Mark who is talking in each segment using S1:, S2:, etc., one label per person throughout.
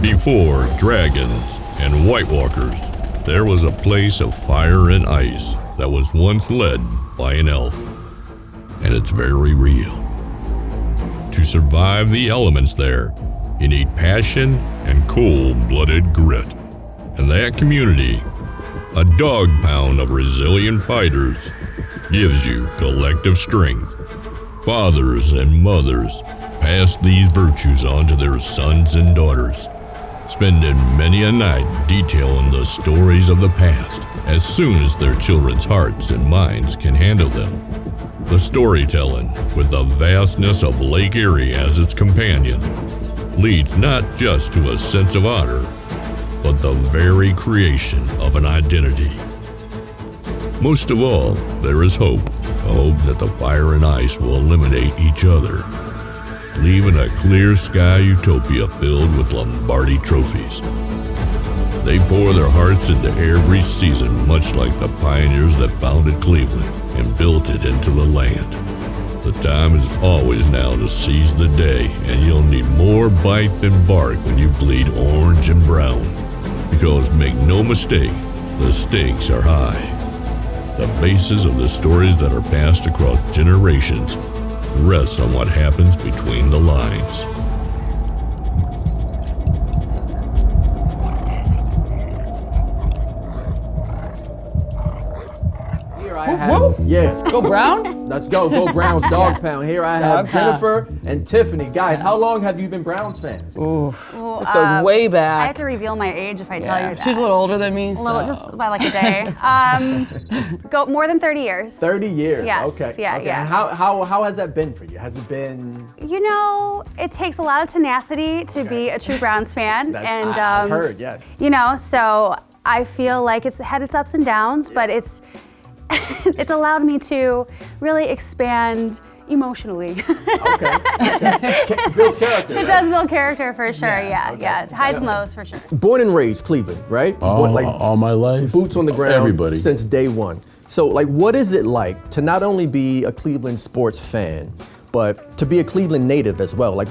S1: Before dragons and White Walkers, there was a place of fire and ice that was once led by an elf. And it's very real. To survive the elements there, you need passion and cold-blooded grit. And that community, a dog pound of resilient fighters, gives you collective strength. Fathers and mothers pass these virtues on to their sons and daughters, spending many a night detailing the stories of the past as soon as their children's hearts and minds can handle them. The storytelling, with the vastness of Lake Erie as its companion, leads not just to a sense of honor, but the very creation of an identity. Most of all, there is hope, a hope that the fire and ice will eliminate each other, leaving a clear sky utopia filled with Lombardi trophies. They pour their hearts into every season, much like the pioneers that founded Cleveland and built it into the land. The time is always now to seize the day, and you'll need more bite than bark when you bleed orange and brown. Because make no mistake, the stakes are high. The basis of the stories that are passed across generations rests on what happens between the lines.
S2: Here I have, yeah.
S3: Go Brown?
S2: Let's go Browns, dog pound. Here I have Jennifer and Tiffany. Guys, how long have you been Browns fans?
S3: Oof, this goes way back.
S4: I have to reveal my age if I tell you that.
S3: She's a little older than me.
S4: A little, just by like a day. Go more than 30 years.
S2: 30 years,
S4: Yes,
S2: okay.
S4: yeah,
S2: okay.
S4: yeah.
S2: And how has that been for you? Has it been?
S4: You know, it takes a lot of tenacity to be a true Browns fan.
S2: I've heard, yes.
S4: You know, so I feel like it's had its ups and downs, but it's it's allowed me to really expand emotionally.
S2: Okay. Builds character.
S4: It does build character for sure, yeah. Highs and lows for sure.
S2: Born and raised Cleveland, right?
S5: All my life.
S2: Boots on the ground.
S5: Everybody.
S2: Since day one. So what is it like to not only be a Cleveland sports fan, but to be a Cleveland native as well?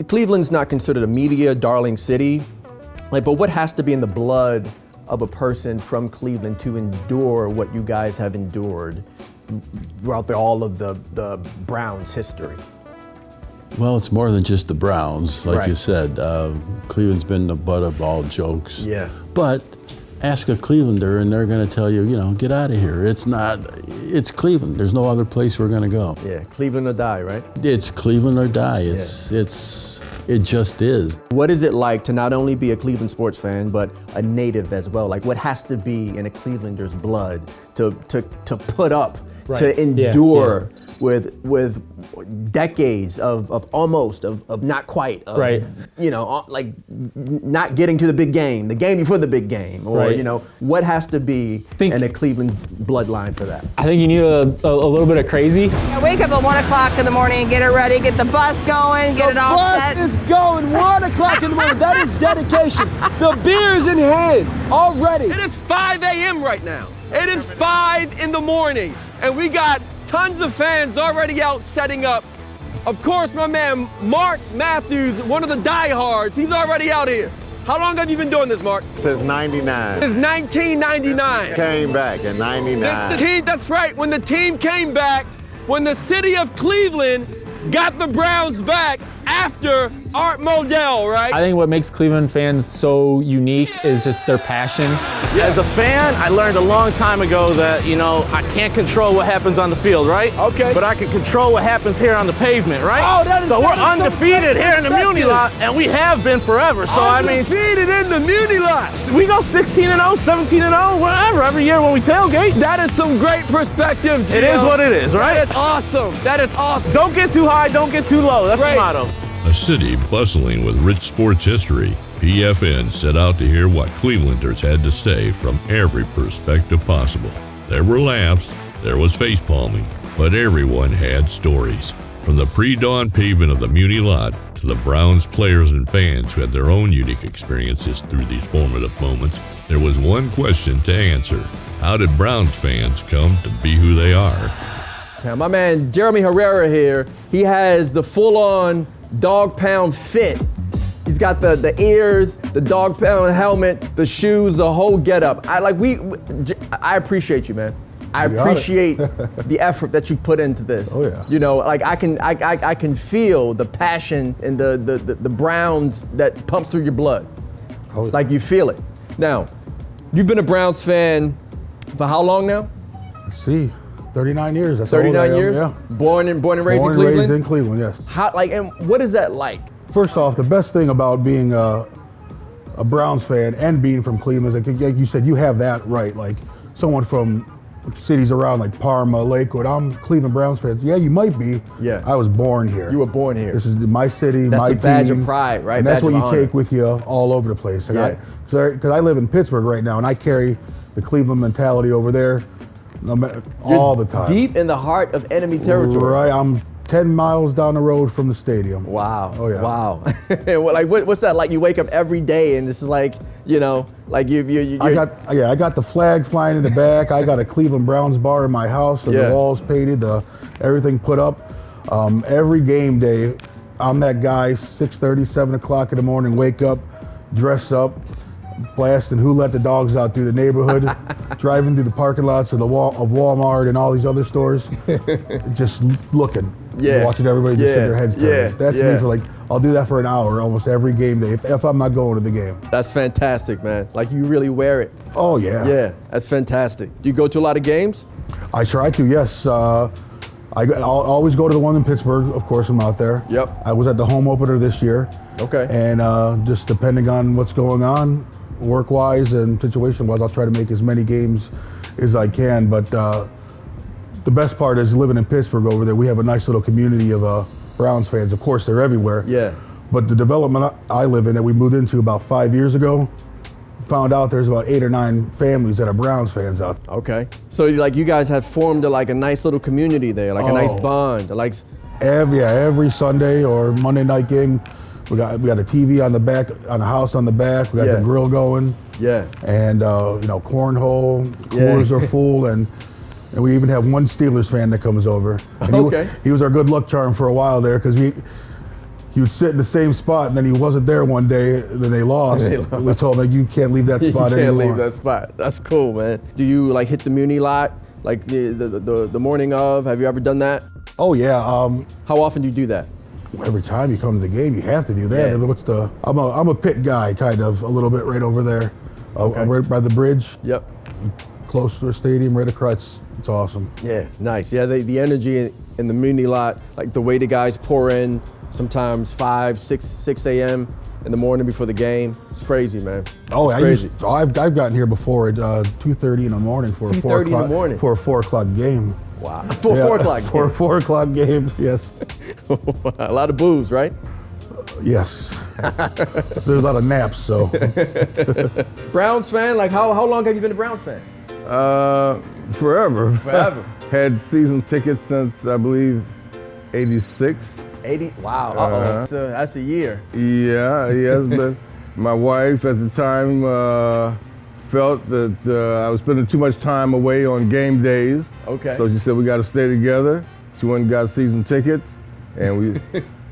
S2: Cleveland's not considered a media darling city, but what has to be in the blood of a person from Cleveland to endure what you guys have endured throughout all of the Browns history?
S5: Well, it's more than just the Browns, like you
S2: Right.
S5: said. Cleveland's been the butt of all jokes.
S2: Yeah.
S5: But ask a Clevelander and they're going to tell you, get out of here. It's Cleveland. There's no other place we're going to go.
S2: Yeah, Cleveland or die, right?
S5: It's Cleveland or die. It just is.
S2: What is it like to not only be a Cleveland sports fan, but a native as well? What has to be in a Clevelander's blood to put up, to endure with decades of almost, of not quite, of, not getting to the big game, the game before the big game, or what has to be in a Cleveland bloodline for that?
S6: I think you need a little bit of crazy.
S7: I wake up at 1 o'clock in the morning and get it ready, get the bus going, get it all set.
S8: The bus is going 1 o'clock in the morning. That is dedication. The beer's in hand already. It is 5 a.m. right now. It is 5 in the morning, and we got tons of fans already out setting up. Of course, my man Mark Matthews, one of the diehards, he's already out here. How long have you been doing this, Mark?
S9: Since 99.
S8: Since 1999.
S9: Came back in 99.
S8: That's right, when the team came back, when the city of Cleveland got the Browns back after Art Modell, right?
S6: I think what makes Cleveland fans so unique is just their passion.
S9: As a fan, I learned a long time ago that, I can't control what happens on the field, right?
S8: Okay.
S9: But I can control what happens here on the pavement, right?
S8: Oh,
S9: so we're undefeated here in the Muni-Lot, and we have been forever. So
S8: undefeated in the Muni-Lot.
S9: We go 16-0, 17-0, whatever, every year when we tailgate.
S8: That is some great perspective, Jill.
S9: It is what it is, right?
S8: That is awesome. That is awesome.
S9: Don't get too high, don't get too low. That's the motto.
S1: A city bustling with rich sports history, PFN set out to hear what Clevelanders had to say from every perspective possible. There were laughs, there was face-palming, but everyone had stories. From the pre-dawn pavement of the Muni-Lot to the Browns players and fans who had their own unique experiences through these formative moments, there was one question to answer. How did Browns fans come to be who they are?
S2: Now, my man Jeremy Herrera here, he has the full-on dog pound fit. He's got the ears, the dog pound helmet, the shoes, the whole getup. I appreciate you, man. I appreciate the effort that you put into this.
S10: Oh yeah.
S2: You know, like I can feel the passion and the Browns that pumps through your blood.
S10: Oh yeah.
S2: Like you feel it. Now, you've been a Browns fan for how long now?
S10: Let's see, 39 years. That's
S2: 39 years?
S10: Yeah.
S2: Born and raised in Cleveland?
S10: Born and raised in Cleveland, yes.
S2: And what is that like?
S10: First off, the best thing about being a Browns fan and being from Cleveland is, like you said, you have that right. Like someone from cities around like Parma, Lakewood, I'm Cleveland Browns fans. Yeah, you might be.
S2: Yeah.
S10: I was born here.
S2: You were born here.
S10: This is my city,
S2: That's
S10: my
S2: a badge
S10: team.
S2: of pride, right?
S10: And that's
S2: Badge
S10: what
S2: of
S10: you
S2: honor.
S10: take with you all over the place.
S2: Yeah.
S10: Because I live in Pittsburgh right now, and I carry the Cleveland mentality over there all the time.
S2: Deep in the heart of enemy territory.
S10: Right, I'm 10 miles down the road from the stadium.
S2: Wow.
S10: Oh yeah.
S2: Wow. What's that like? You wake up every day and this is like, you know, like
S10: I got the flag flying in the back. I got a Cleveland Browns bar in my house, so the walls painted, everything put up. Every game day, I'm that guy, 6:30, 7 o'clock in the morning, wake up, dress up, blasting Who Let the Dogs Out through the neighborhood, driving through the parking lots of Walmart and all these other stores, just looking. Watching everybody just shake their heads turn. That's me for like, I'll do that for an hour almost every game day if I'm not going to the game.
S2: That's fantastic, man. Like you really wear it.
S10: Oh yeah.
S2: Yeah, that's fantastic. Do you go to a lot of games?
S10: I try to, yes. I'll always go to the one in Pittsburgh, of course, I'm out there.
S2: Yep.
S10: I was at the home opener this year.
S2: Okay.
S10: And just depending on what's going on, work-wise and situation-wise, I'll try to make as many games as I can. But the best part is living in Pittsburgh over there, we have a nice little community of Browns fans. Of course, they're everywhere.
S2: Yeah.
S10: But the development I live in that we moved into about 5 years ago, found out there's about 8 or 9 families that are Browns fans out there.
S2: Okay. So like you guys have formed a nice little community there, like a nice bond. Like
S10: every Sunday or Monday night game, we got the TV on the back, on the house on the back. We got the grill going.
S2: Yeah.
S10: And cornhole, coolers are full, and we even have one Steelers fan that comes over. And he was our good luck charm for a while there because he would sit in the same spot, and then he wasn't there one day, then they lost. We told him, you can't leave that spot anymore.
S2: You can't leave that spot. That's cool, man. Do you hit the Muni-Lot like the morning of? Have you ever done that?
S10: Oh yeah.
S2: How often do you do that?
S10: Every time you come to the game, you have to do that.
S2: Yeah.
S10: I'm a pit guy, kind of, a little bit right over there, right by the bridge.
S2: Yep.
S10: Close to the stadium, right across. It's awesome.
S2: Yeah, nice. Yeah, the energy in the Muni-Lot, like the way the guys pour in, sometimes 5, 6 a.m. in the morning before the game. It's crazy, man.
S10: Oh,
S2: crazy.
S10: I've gotten here before at 2:30 in the morning for a 4 o'clock. For a 4 o'clock game.
S2: Wow. For a 4 o'clock game.
S10: For a 4 o'clock game, yes.
S2: A lot of booze, right?
S10: Yes. So there's a lot of naps, so.
S2: Browns fan, like how long have you been a Browns fan?
S11: Forever.
S2: Forever.
S11: Had season tickets since, I believe, 86.
S2: 80? Wow, so that's a year.
S11: Yeah, yes, but my wife at the time felt that I was spending too much time away on game days.
S2: Okay.
S11: So she said, we got to stay together. She went and got season tickets, and we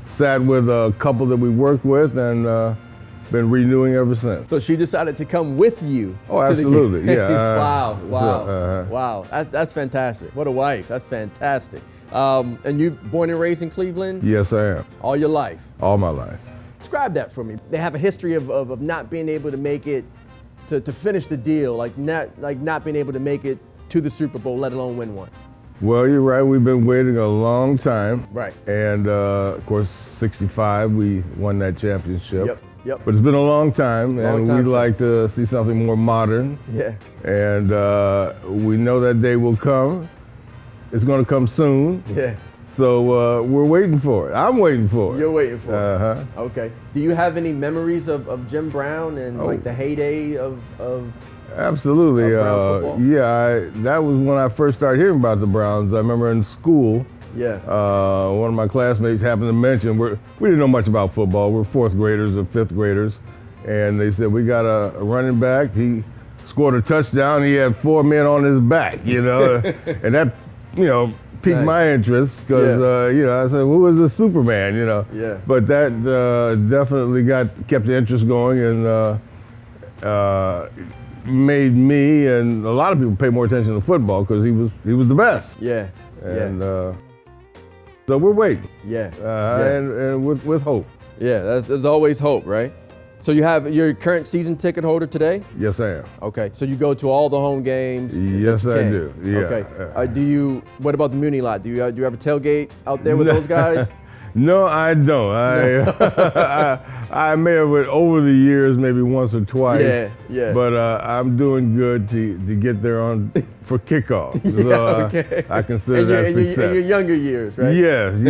S11: sat with a couple that we worked with and been renewing ever since.
S2: So she decided to come with you.
S11: Oh, absolutely, yeah.
S2: Wow. That's fantastic. What a wife. That's fantastic. And you born and raised in Cleveland?
S11: Yes, I am.
S2: All your life?
S11: All my life.
S2: Describe that for me. They have a history of not being able to make it to finish the deal, like not being able to make it to the Super Bowl, let alone win one.
S11: Well, you're right. We've been waiting a long time.
S2: Right.
S11: And of course, 65, we won that championship.
S2: Yep.
S11: But it's been a long time, we'd like to see something more modern.
S2: Yeah.
S11: And we know that day will come. It's going to come soon.
S2: Yeah.
S11: So we're waiting for it. I'm waiting for it.
S2: You're waiting for
S11: it.
S2: Okay. Do you have any memories of Jim Brown and like the heyday of
S11: Absolutely.
S2: Brown football?
S11: That was when I first started hearing about the Browns. I remember in school.
S2: Yeah.
S11: One of my classmates happened to mention we didn't know much about football. We're 4th graders or 5th graders, and they said we got a running back. He scored a touchdown. He had 4 men on his back, and that piqued my interest because I said, who is this Superman?
S2: Yeah.
S11: But that definitely kept the interest going and made me and a lot of people pay more attention to football because he was the best.
S2: Yeah.
S11: And so we're waiting.
S2: Yeah.
S11: And with hope.
S2: Yeah, there's always hope, right? So you have your current season ticket holder today?
S11: Yes, I am.
S2: Okay, so you go to all the home games?
S11: Yes, I do. Yeah.
S2: Okay. What about the Muni-Lot? Do you have a tailgate out there with those guys?
S11: No, I don't. I may have went over the years, maybe once or twice.
S2: Yeah.
S11: But I'm doing good to get there for kickoff. So I consider that success.
S2: In your younger years, right?
S11: Yes.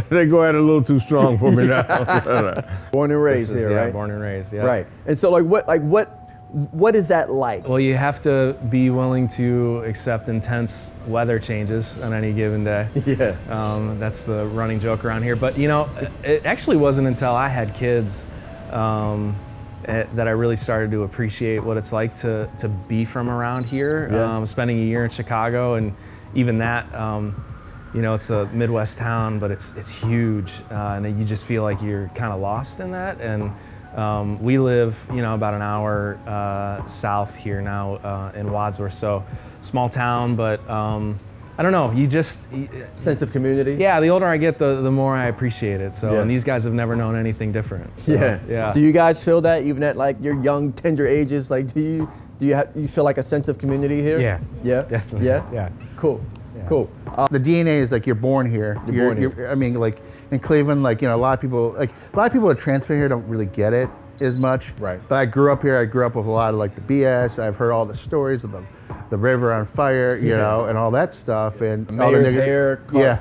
S11: They go at it a little too strong for me now.
S2: Born and raised here, right?
S6: Born and raised, yeah.
S2: Right. And so, what is that like?
S6: Well, you have to be willing to accept intense weather changes on any given day.
S2: Yeah.
S6: That's the running joke around here. But it actually wasn't until I had kids that I really started to appreciate what it's like to be from around here.
S2: Yeah.
S6: Spending a year in Chicago, and even that, it's a Midwest town, but it's huge, and you just feel like you're kind of lost in that. And we live, about an hour south here now in Wadsworth, so small town, but I don't know,
S2: sense of community?
S6: Yeah, the older I get, the more I appreciate it. So, and these guys have never known anything different. So, yeah.
S2: Do you guys feel that even at your young, tender ages? Like, do you feel like a sense of community here?
S12: Yeah.
S2: Yeah?
S12: Definitely.
S2: Yeah?
S12: Yeah.
S2: Cool.
S12: Yeah.
S2: Cool.
S12: The DNA is like you're born here.
S2: You're born here.
S12: I mean, like in Cleveland, a lot of people that transplant here don't really get it as much.
S2: Right.
S12: But I grew up here. I grew up with a lot of the BS. I've heard all the stories of the river on fire, and all that stuff. And
S2: the mayor's hair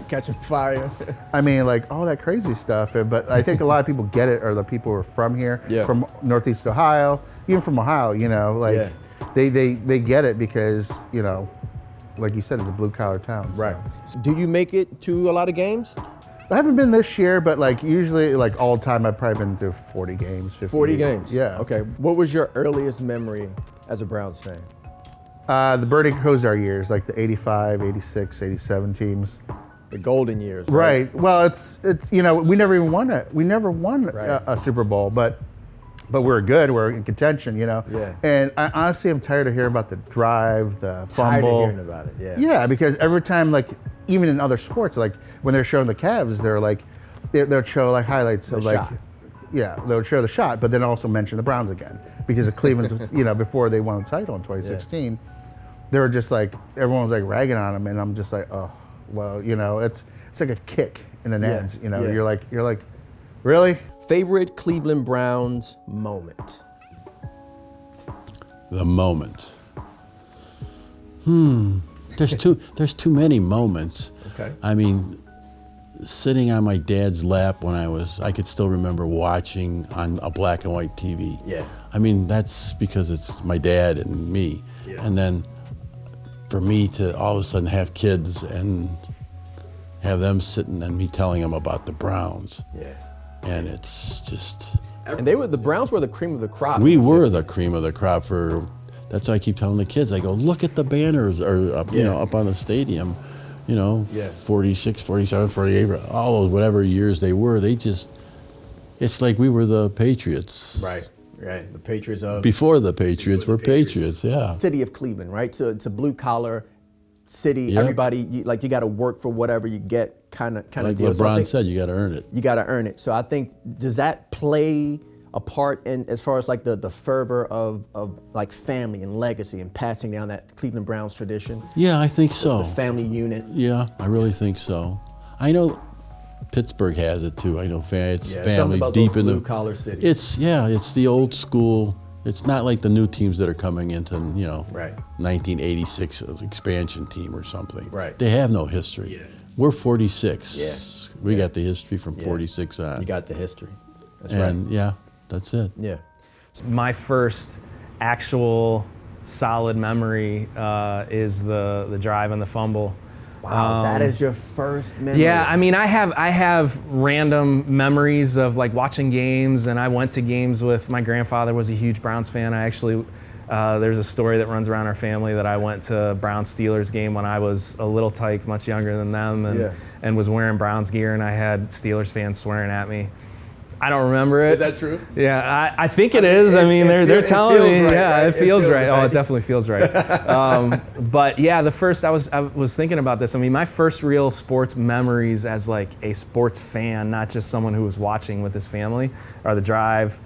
S2: catching fire.
S12: I mean, all that crazy stuff. But I think a lot of people get it, or the people who are from here, from Northeast Ohio, even from Ohio. They get it because like you said, it's a blue-collar town.
S2: Right. So do you make it to a lot of games?
S12: I haven't been this year, but usually all time I've probably been to 40 games, 50
S2: 40 games?
S12: Yeah.
S2: Okay. What was your earliest memory as a Browns fan?
S12: The Bernie Kosar years, the 85, 86, 87 teams.
S2: The golden years, right?
S12: Right. Well, it's we never even won it. We never won a Super Bowl, but we're good. We're in contention,
S2: Yeah.
S12: And I honestly am tired of hearing about the drive, the fumble.
S2: Tired of hearing about it, yeah.
S12: Yeah, because every time, even in other sports, when they're showing the Cavs, they'll show highlights of
S2: shot.
S12: They'll show the shot, but then also mention the Browns again because of Cleveland's, before they won the title in 2016, they were just everyone was ragging on them, and I'm just oh, well, it's like a kick in the nads, You're like, really?
S2: Favorite Cleveland Browns moment?
S5: The moment. There's too many moments.
S2: Okay.
S5: I mean, sitting on my dad's lap when I could still remember watching on a black and white TV.
S2: Yeah.
S5: I mean, that's because it's my dad and me.
S2: Yeah.
S5: And then for me to all of a sudden have kids and have them sitting and me telling them about the Browns.
S2: Yeah.
S5: And it's just...
S2: And the Browns were the cream of the crop.
S5: We were the cream of the crop that's why I keep telling the kids, I go, look at the banners up on the stadium, 46, 47, 48, all those whatever years they were, it's like we were the Patriots.
S2: Right. The Patriots of...
S5: Before the Patriots were Patriots, yeah.
S2: City of Cleveland, right? It's a blue collar city.
S5: Yep.
S2: Everybody, you got to work for whatever you get kind of deal.
S5: Like LeBron said, you got to earn it.
S2: You got to earn it. So I think, does that play a part in as far as the fervor of family and legacy and passing down that Cleveland Browns tradition?
S5: Yeah, I think so.
S2: The family unit.
S5: Yeah, I really think so. I know Pittsburgh has it too. I know it's family
S2: about
S5: deep
S2: those
S5: in the
S2: blue collar cities.
S5: It's the old school. It's not like the new teams that are coming into, 1986 expansion team or something.
S2: Right.
S5: They have no history.
S2: Yeah.
S5: We're 46.
S2: Yeah.
S5: We got the history from 46 on.
S2: You got the history. That's
S5: right. Yeah, that's it.
S2: Yeah.
S6: My first actual solid memory is the drive and the fumble.
S2: Wow, that is your first memory.
S6: Yeah, I mean, I have random memories of watching games, and I went to games with my grandfather. Was a huge Browns fan. I actually There's a story that runs around our family that I went to a Browns-Steelers game when I was a little tyke, much younger than them, and was wearing Browns gear, and I had Steelers fans swearing at me. I don't remember it.
S2: Is that true?
S6: Yeah, I think it is. I mean, they're telling me.
S2: Right,
S6: yeah,
S2: right?
S6: it feels right. Oh, it definitely feels right. But yeah, I was thinking about this. I mean, my first real sports memories as like a sports fan, not just someone who was watching with his family, are the drive,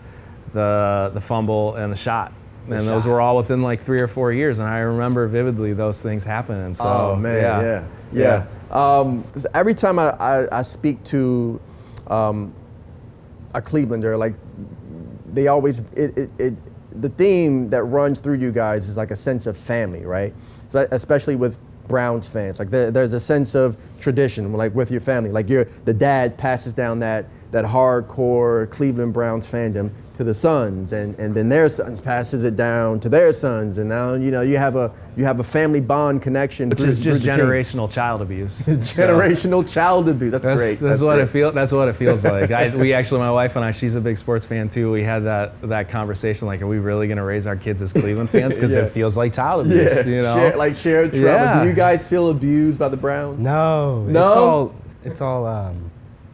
S6: the fumble, and the shot. And those were all within like 3 or 4 years, and I remember vividly those things happening. So,
S2: oh man, yeah. Every time I speak to a Clevelander, like they always the theme that runs through you guys is like a sense of family, right? So especially with Browns fans, like there's a sense of tradition, like with your family, like the dad passes down that hardcore Cleveland Browns fandom to the sons, and then their sons passes it down to their sons, and now you have a family bond connection,
S6: which is just generational child abuse.
S2: Generational child abuse. That's great.
S6: That's what it feels like. We actually, my wife and I, she's a big sports fan too. We had that conversation, like, are we really going to raise our kids as Cleveland fans? Because it feels like child abuse.
S2: Shared trauma.
S6: Yeah.
S2: Do you guys feel abused by the Browns?
S13: No. It's all.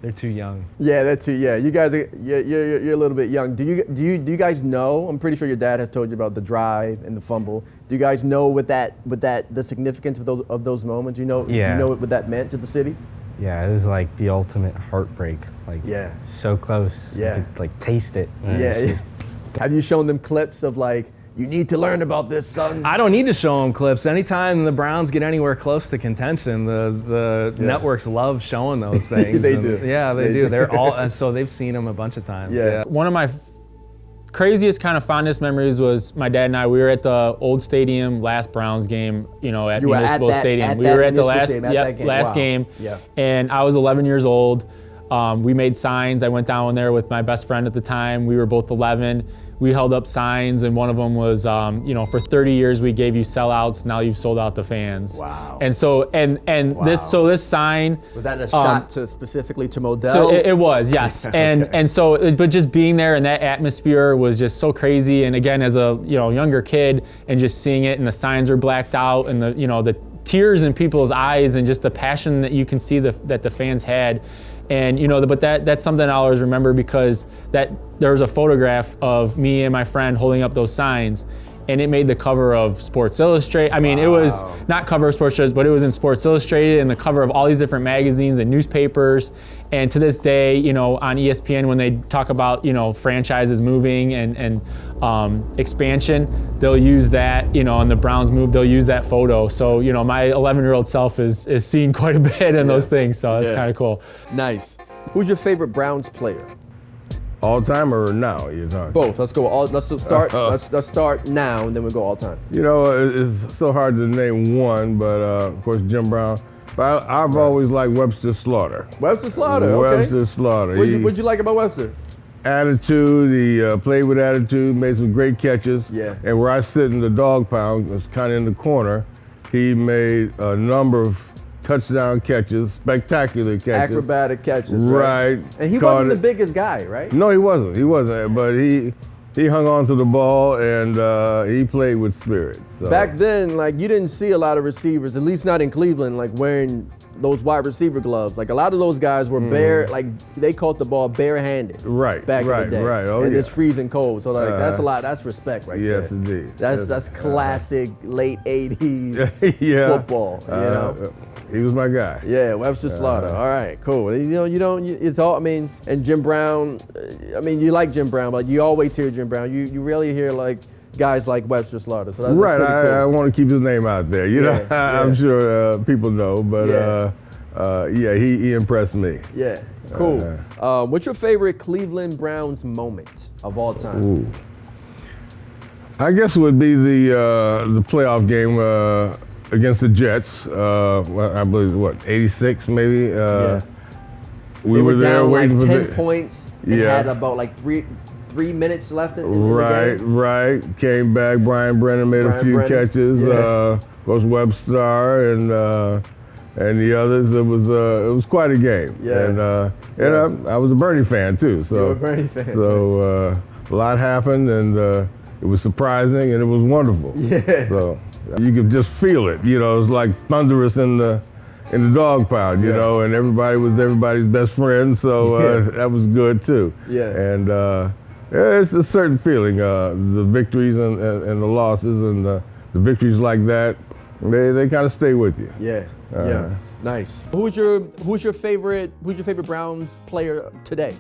S6: They're too young.
S2: Yeah, they're too. Yeah, you guys are. You're a little bit young. Do you guys know? I'm pretty sure your dad has told you about the drive and the fumble. Do you guys know the significance of those moments? You know what that meant to the city?
S13: Yeah, it was like the ultimate heartbreak. Like, so close.
S2: Yeah.
S13: You could, like, taste it.
S2: Yeah. Have you shown them clips of like, you need to learn about this, son?
S6: I don't need to show them clips. Anytime the Browns get anywhere close to contention, the networks love showing those things.
S2: They do.
S6: Yeah, they do. They're all so they've seen them a bunch of times. Yeah.
S14: One of my craziest kind of fondest memories was my dad and I. We were at the old stadium last Browns game, at Municipal Stadium. We were at the last game.
S2: Yeah.
S14: And I was 11 years old. We made signs. I went down there with my best friend at the time. We were both 11. We held up signs, and one of them was, for 30 years we gave you sellouts. Now you've sold out the fans.
S2: Wow.
S14: And so, this sign
S2: was that a shot specifically to Modell?
S14: So it was, yes. And so, but just being there in that atmosphere was just so crazy. And again, as a younger kid, and just seeing it, and the signs are blacked out, and the tears in people's eyes, and just the passion that you can see that the fans had. And but that's something I'll always remember, because there was a photograph of me and my friend holding up those signs, and it made the cover of Sports Illustrated. I mean, It was not cover of Sports Illustrated, but it was in Sports Illustrated and the cover of all these different magazines and newspapers. And to this day, on ESPN, when they talk about franchises moving and expansion, they'll use that. And the Browns move, they'll use that photo. So my 11-year-old self is seeing quite a bit in those things. So that's kind of cool.
S2: Nice. Who's your favorite Browns player?
S11: All time or now? You're talking
S2: both. Let's go. Let's start. Let's start now, and then we go all time.
S11: It's so hard to name one, but of course Jim Brown. But I've always liked Webster Slaughter.
S2: Webster Slaughter. Okay.
S11: Webster Slaughter.
S2: What'd you like about Webster?
S11: Attitude. He played with attitude. Made some great catches.
S2: Yeah.
S11: And where I sit in the dog pound, it's kind of in the corner. He made a number of touchdown catches, spectacular catches.
S2: Acrobatic catches,
S11: right?
S2: And he wasn't the biggest guy, right?
S11: No, he wasn't. But he hung on to the ball, and he played with spirit. So.
S2: Back then, like, you didn't see a lot of receivers, at least not in Cleveland, like wearing those wide receiver gloves. Like, a lot of those guys were they caught the ball barehanded.
S11: Right.
S2: Back in the day.
S11: Right. Oh,
S2: and
S11: yeah.
S2: it's freezing cold. So like that's a lot. That's respect right there.
S11: Yes, indeed.
S2: That's classic late '80s football.
S11: He was my guy.
S2: Yeah, Webster Slaughter. All right, cool. It's all. I mean, and Jim Brown. I mean, you like Jim Brown, but you always hear Jim Brown. You rarely hear like guys like Webster Slaughter. So that's
S11: right.
S2: pretty cool.
S11: I want to keep his name out there. I'm sure people know, but he impressed me.
S2: Yeah, cool. What's your favorite Cleveland Browns moment of all time?
S11: Ooh. I guess it would be the playoff game against the Jets. I believe 86 maybe. We were there
S2: down
S11: waiting
S2: like
S11: for
S2: 10 points and had about like three minutes left in the game.
S11: Right. Came back. Brian Brennan made a few catches. Of course, Webster and the others. It was quite a game.
S2: Yeah.
S11: And I was a Bernie fan too. So
S2: you were a Bernie fan.
S11: So a lot happened, and it was surprising and it was wonderful.
S2: Yeah.
S11: So you could just feel it. You know, it was like thunderous in the dog pound, you know, and everybody was everybody's best friend, so that was good too.
S2: Yeah.
S11: And it's a certain feeling, the victories and the losses and the victories like that, they kind of stay with you.
S2: Yeah. Nice. Who's your favorite Browns player today?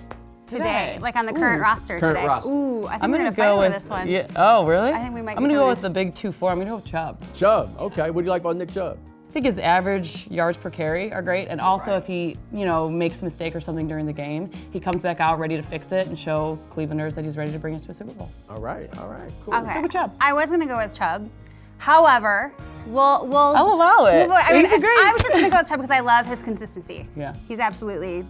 S4: Today, like on the current roster today.
S2: Roster.
S4: Ooh, I think
S3: I'm
S4: we're
S3: gonna
S4: gonna fight
S3: go
S4: over
S3: with
S4: this one.
S3: Yeah. Oh, really?
S4: I think we might.
S3: I'm gonna go with the big 2-4. I'm gonna go with Chubb.
S2: Chubb. Okay. What do you like about Nick Chubb?
S3: I think his average yards per carry are great, and also if he, makes a mistake or something during the game, he comes back out ready to fix it and show Clevelanders that he's ready to bring us to a Super Bowl.
S2: All right. Cool.
S4: Okay.
S3: So good job.
S4: I was gonna go with Chubb. However, we'll
S3: I'll allow it. He's a great.
S4: I was just gonna go with Chubb because I love his consistency.
S3: Yeah.
S4: He's absolutely,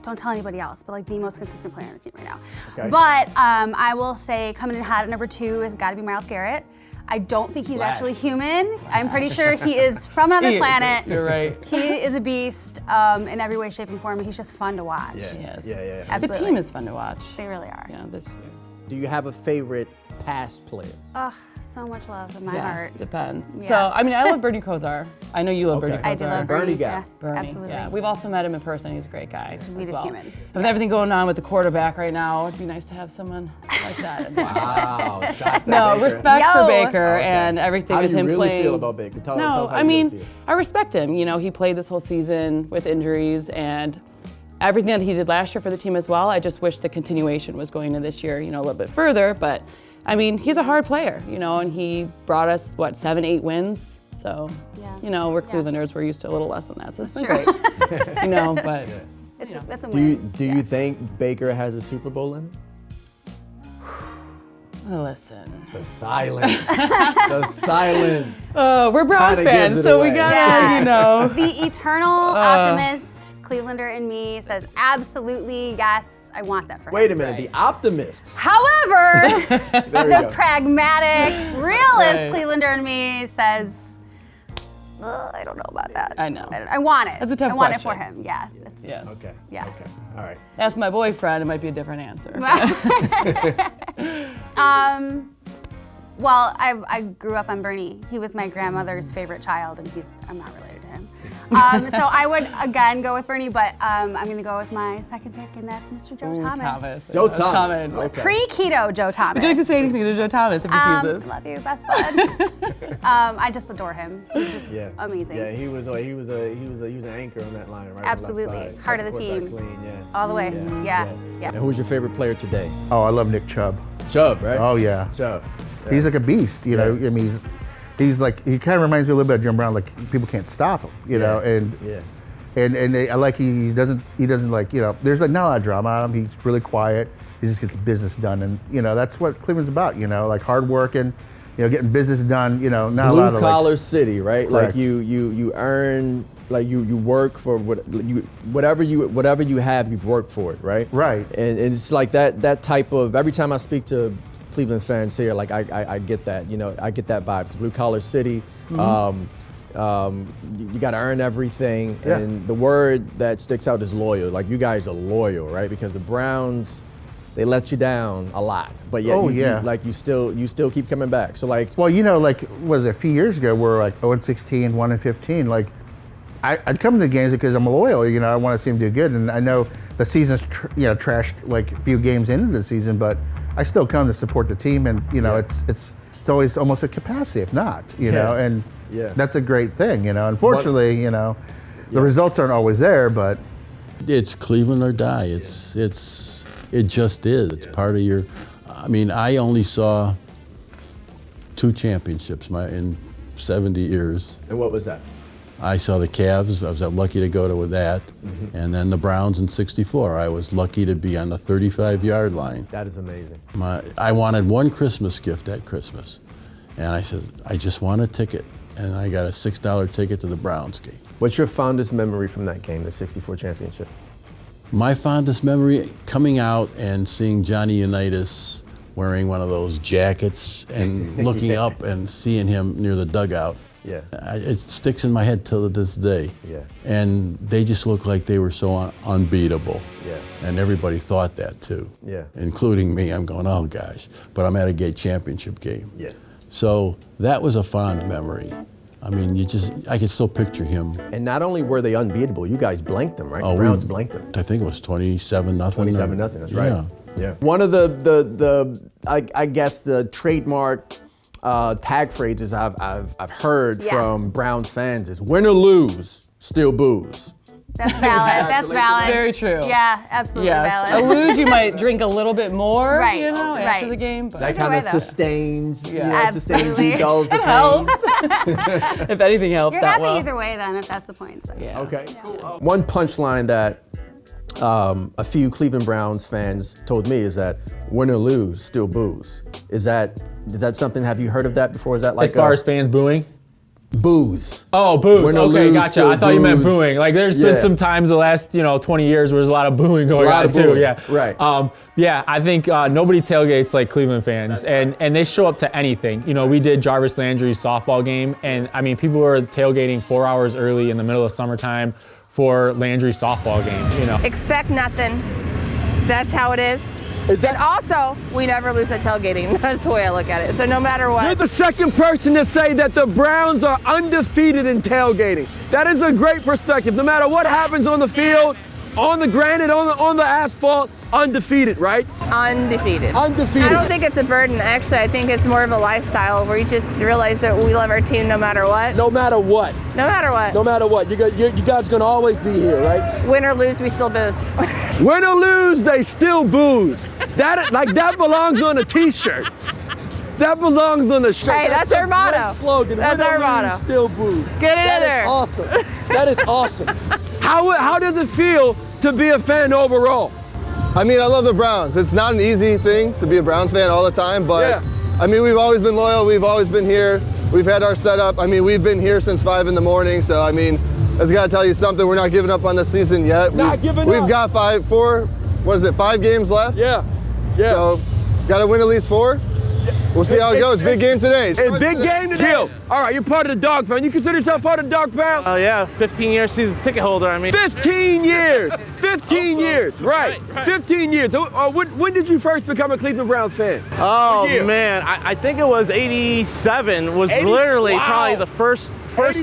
S4: don't tell anybody else, but like the most consistent player on the team right now.
S2: Okay.
S4: But I will say coming in hot at number 2 has got to be Myles Garrett. I don't think he's actually human. I'm pretty sure he is from another planet.
S3: You're right.
S4: He is a beast in every way, shape, and form. He's just fun to watch.
S3: Yes.
S2: Yeah.
S4: Absolutely.
S3: The team is fun to watch.
S4: They really are.
S3: Yeah, this year.
S2: Do you have a favorite past player?
S4: Ugh, so much love in my heart.
S3: Depends.
S4: Yeah.
S3: So, I mean, I love Bernie Kosar. I know you love Bernie Kosar.
S4: I do love
S2: Bernie
S4: Bernie.
S2: guy.
S4: Yeah,
S3: Bernie,
S4: absolutely.
S3: yeah. We've also met him in person. He's a great guy.
S4: Sweetest
S3: as well.
S4: human.
S3: But with everything going on with the quarterback right now, it'd be nice to have someone like that.
S2: Wow. Shots
S3: No,
S2: at Baker.
S3: respect for Baker
S2: Okay.
S3: and everything
S2: How
S3: with
S2: do you
S3: him
S2: really
S3: playing.
S2: feel about Baker? Tell us
S3: No,
S2: how
S3: I
S2: you
S3: mean,
S2: really feel.
S3: I respect him. He played this whole season with injuries and everything that he did last year for the team as well. I just wish the continuation was going to this year, a little bit further. But I mean, he's a hard player, and he brought us 7-8 wins. So, we're Clevelanders. We're used to a little less than that. So it's been great. But
S4: That's a
S2: Do
S4: win.
S2: you think Baker has a Super Bowl in him?
S3: Listen.
S2: The silence. The silence.
S3: We're Browns
S2: Kinda
S3: fans,
S2: gives it
S3: so we
S2: away.
S3: gotta,
S4: The eternal optimist, Clevelander in me says absolutely yes, I want that for him.
S2: Wait a minute, the optimist.
S4: However,
S2: There we
S4: the
S2: go.
S4: pragmatic, realist Clevelander in me says, I don't know about that.
S3: I know.
S4: I want it.
S3: That's a tough
S4: I want
S3: question.
S4: it for him. Yeah.
S3: Yes.
S2: Okay.
S4: Yes.
S2: Okay. All right.
S3: Ask my boyfriend, it might be a different answer.
S4: Well, I grew up on Bernie. He was my grandmother's favorite child, and I'm not related to him. So I would again go with Bernie, but I'm going to go with my second pick, and that's Mr. Joe Thomas.
S2: Joe
S3: That's
S2: Thomas.
S3: common.
S2: Okay.
S4: Pre-keto Joe Thomas.
S3: Would you like to say anything to Joe Thomas if he sees
S4: I
S3: this?
S4: love you, best bud. I just adore him. He's just amazing.
S2: Yeah, he was an anchor on that line, right?
S4: Absolutely. Heart of the team.
S2: Clean,
S4: All the way. Yeah.
S2: And who's your favorite player today?
S12: Oh, I love Nick Chubb.
S2: Chubb, right?
S12: Oh yeah.
S2: Chubb.
S12: He's like a beast, I mean, he's like, he kind of reminds me a little bit of Jim Brown. Like people can't stop him, know, and I like he doesn't like there's like not a lot of drama on him. He's really quiet. He just gets business done, and that's what Cleveland's about. Like hard work and getting business done. Not a lot of
S2: blue collar city, right?
S12: Correct.
S2: Like you earn. Like you work for whatever you have, you've worked for it, right?
S12: Right.
S2: And it's like that type of. Every time I speak to Cleveland fans here, like I get that, I get that vibe. It's blue collar city.
S12: Mm-hmm.
S2: You got to earn everything,
S12: Yeah.
S2: and the word that sticks out is loyal. Like you guys are loyal, right? Because the Browns, they let you down a lot, but yet you still keep coming back. So like,
S12: well, was it a few years ago we're like 0-16, 1-15, like. I'd come to the games because I'm loyal. I want to see him do good, and I know the season's trashed like a few games into the season, but I still come to support the team, and it's always almost a capacity, if not, and that's a great thing. Unfortunately, the results aren't always there, but
S5: it's Cleveland or die. It just is. It's part of your. I mean, I only saw 2 championships in 70 years.
S2: and what was that?
S5: I saw the Cavs. I was lucky to go to that, and then the Browns in '64. I was lucky to be on the 35-yard line.
S2: That is amazing.
S5: I wanted one Christmas gift at Christmas, and I said, I just want a ticket, and I got a $6 ticket to the Browns game.
S2: What's your fondest memory from that game, the '64 championship?
S5: My fondest memory, coming out and seeing Johnny Unitas wearing one of those jackets and looking up and seeing him near the dugout.
S2: Yeah.
S5: It sticks in my head till this day.
S2: Yeah.
S5: And they just looked like they were so unbeatable.
S2: Yeah.
S5: And everybody thought that too.
S2: Yeah.
S5: Including me. I'm going, oh gosh. But I'm at a gate championship game.
S2: Yeah.
S5: So that was a fond memory. I mean, I can still picture him.
S2: And not only were they unbeatable, you guys blanked them, right?
S5: Oh,
S2: the Browns blanked them.
S5: I think it was 27-0.
S2: 27-0, that's right.
S5: Yeah.
S2: Yeah. One of I guess the trademark tag phrases I've heard from Browns fans is win or lose, still booze.
S4: That's valid. That's valid.
S3: Very true.
S4: Yeah, absolutely
S3: Yes.
S4: valid.
S3: A lose, you might drink a little bit more,
S4: Right,
S3: you know, after
S4: right.
S3: the game. But
S2: That kind of sustains,
S4: Absolutely.
S2: dulls the
S3: It
S2: pain.
S3: helps. If anything helps,
S4: You're
S3: that
S4: happy
S3: well.
S4: either way then, if that's the point. So.
S3: Yeah.
S2: Okay, cool. One punchline that a few Cleveland Browns fans told me is that win or lose, still booze. Is that something? Have you heard of that before? Is that like
S14: As far as fans booing?
S2: Booze?
S14: Oh, booze.
S2: Win or
S14: Okay,
S2: lose,
S14: gotcha.
S2: still
S14: I thought you meant
S2: booze.
S14: booing. Like, there's
S2: Yeah.
S14: been some times the last 20 years where there's a lot of booing going
S2: lot
S14: on
S2: of
S14: too.
S2: booing.
S14: Yeah.
S2: Right.
S14: Yeah, I think nobody tailgates like Cleveland fans, and they show up to anything. You know, we did Jarvis Landry's softball game, and I mean, people were tailgating 4 hours early in the middle of summertime for Landry's softball game. You know.
S7: Expect nothing. That's how it is. And also, we never lose at tailgating. That's the way I look at it. So no matter what.
S8: You're the second person to say that the Browns are undefeated in tailgating. That is a great perspective. No matter what happens on the field, on the granite, on the asphalt, undefeated, right?
S7: Undefeated.
S8: Undefeated.
S7: I don't think it's a burden. Actually, I think it's more of a lifestyle where you just realize that we love our team no matter what.
S8: No matter what.
S7: No matter what.
S8: No matter what. You guys are going to always be here, right?
S7: Win or lose, we still booze.
S8: Win or lose, they still booze. That belongs on a T-shirt. That belongs on a shirt.
S7: Hey, that's our
S8: a
S7: motto.
S8: great slogan.
S7: That's
S8: Win or
S7: our
S8: lose,
S7: motto.
S8: Still booze.
S7: Get it in
S8: That
S7: there.
S8: is awesome. That is awesome. How does it feel to be a fan overall?
S15: I mean, I love the Browns. It's not an easy thing to be a Browns fan all the time, but I mean, we've always been loyal. We've always been here. We've had our setup. I mean, we've been here since 5 in the morning. So, I mean, I just got to tell you something. We're not giving up on the season yet. We've got 5 games left.
S8: Yeah.
S15: So, got to win at least 4. We'll see how it goes. Big game today.
S8: It's big game today. Jill, all right, you're part of the dog pound. You consider yourself part of the dog pound?
S9: Oh yeah, 15-year season ticket holder. I mean,
S8: 15 years. 15 years. Right. 15 years. When did you first become a Cleveland Browns fan?
S9: oh man, I think it was 87 was
S8: 80
S9: literally
S8: wow.
S9: probably the first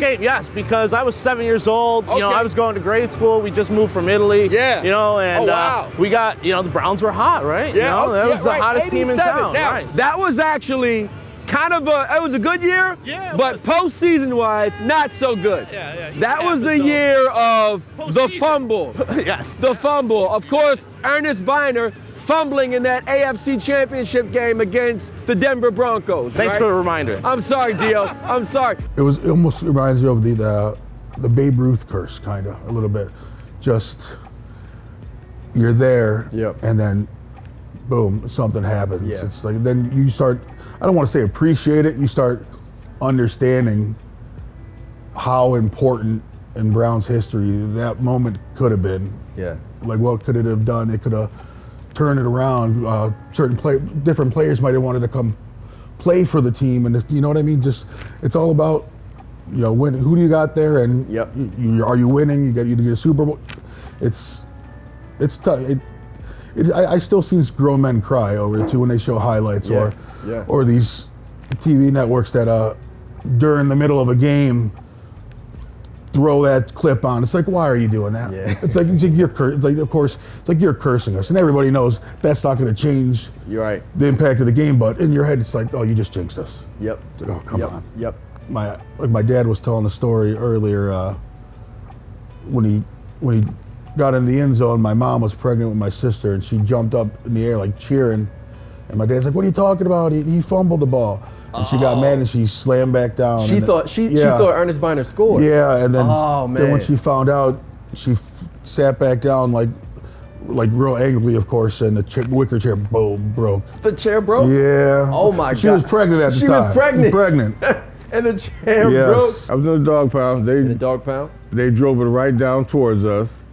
S9: game, yes, because I was 7 years old. You know,
S8: Okay.
S9: I was going to grade school. We just moved from Italy.
S8: Yeah.
S9: You know, and
S8: wow.
S9: we got, the Browns were hot, right?
S8: Yeah,
S9: You know, that was the
S8: right.
S9: hottest team in
S8: 87.
S9: town.
S8: Now,
S9: Right.
S8: that was actually kind of it was a good year, but postseason wise, not so good. That was the year of the fumble.
S9: Yes.
S8: The fumble. Of course, Ernest Biner fumbling in that AFC Championship game against the Denver Broncos.
S9: Thanks
S8: right?
S9: for the reminder.
S8: I'm sorry, Dio. I'm sorry.
S10: It almost reminds me of the Babe Ruth curse, kind of, a little bit. Just, you're there, and then, boom, something happens.
S2: Yeah.
S10: It's like, then you start, I don't want to say appreciate it, you start understanding how important in Browns history that moment could have been.
S2: Yeah.
S10: Like, what could it have done? It could have turned it around. Different players might have wanted to come play for the team, and you know what I mean. Just it's all about who do you got there, and are you winning? You get a Super Bowl. It's tough. I still see grown men cry over it too when they show highlights or these TV networks that during the middle of a game throw that clip on. It's like, why are you doing that?
S2: Yeah.
S10: It's like of course, it's like you're cursing us, and everybody knows that's not going to change the impact of the game. But in your head, it's like, oh, you just jinxed us.
S2: Yep.
S10: It's like, oh, come on.
S2: Yep.
S10: My dad was telling the story earlier when he got in the end zone. My mom was pregnant with my sister, and she jumped up in the air like cheering, and my dad's like, "What are you talking about? He fumbled the ball." And she got mad and she slammed back down.
S2: She thought Ernest Biner scored.
S10: Yeah, and then,
S2: man.
S10: then when she found out, she sat back down like real angrily, of course, and the wicker chair, boom, broke.
S2: The chair broke?
S10: Yeah.
S2: Oh my God.
S10: She was pregnant at the time.
S2: She was pregnant.
S10: Pregnant.
S2: And the chair
S10: Yes.
S11: I was in the dog pound.
S2: In the dog pound?
S11: They drove it right down towards us.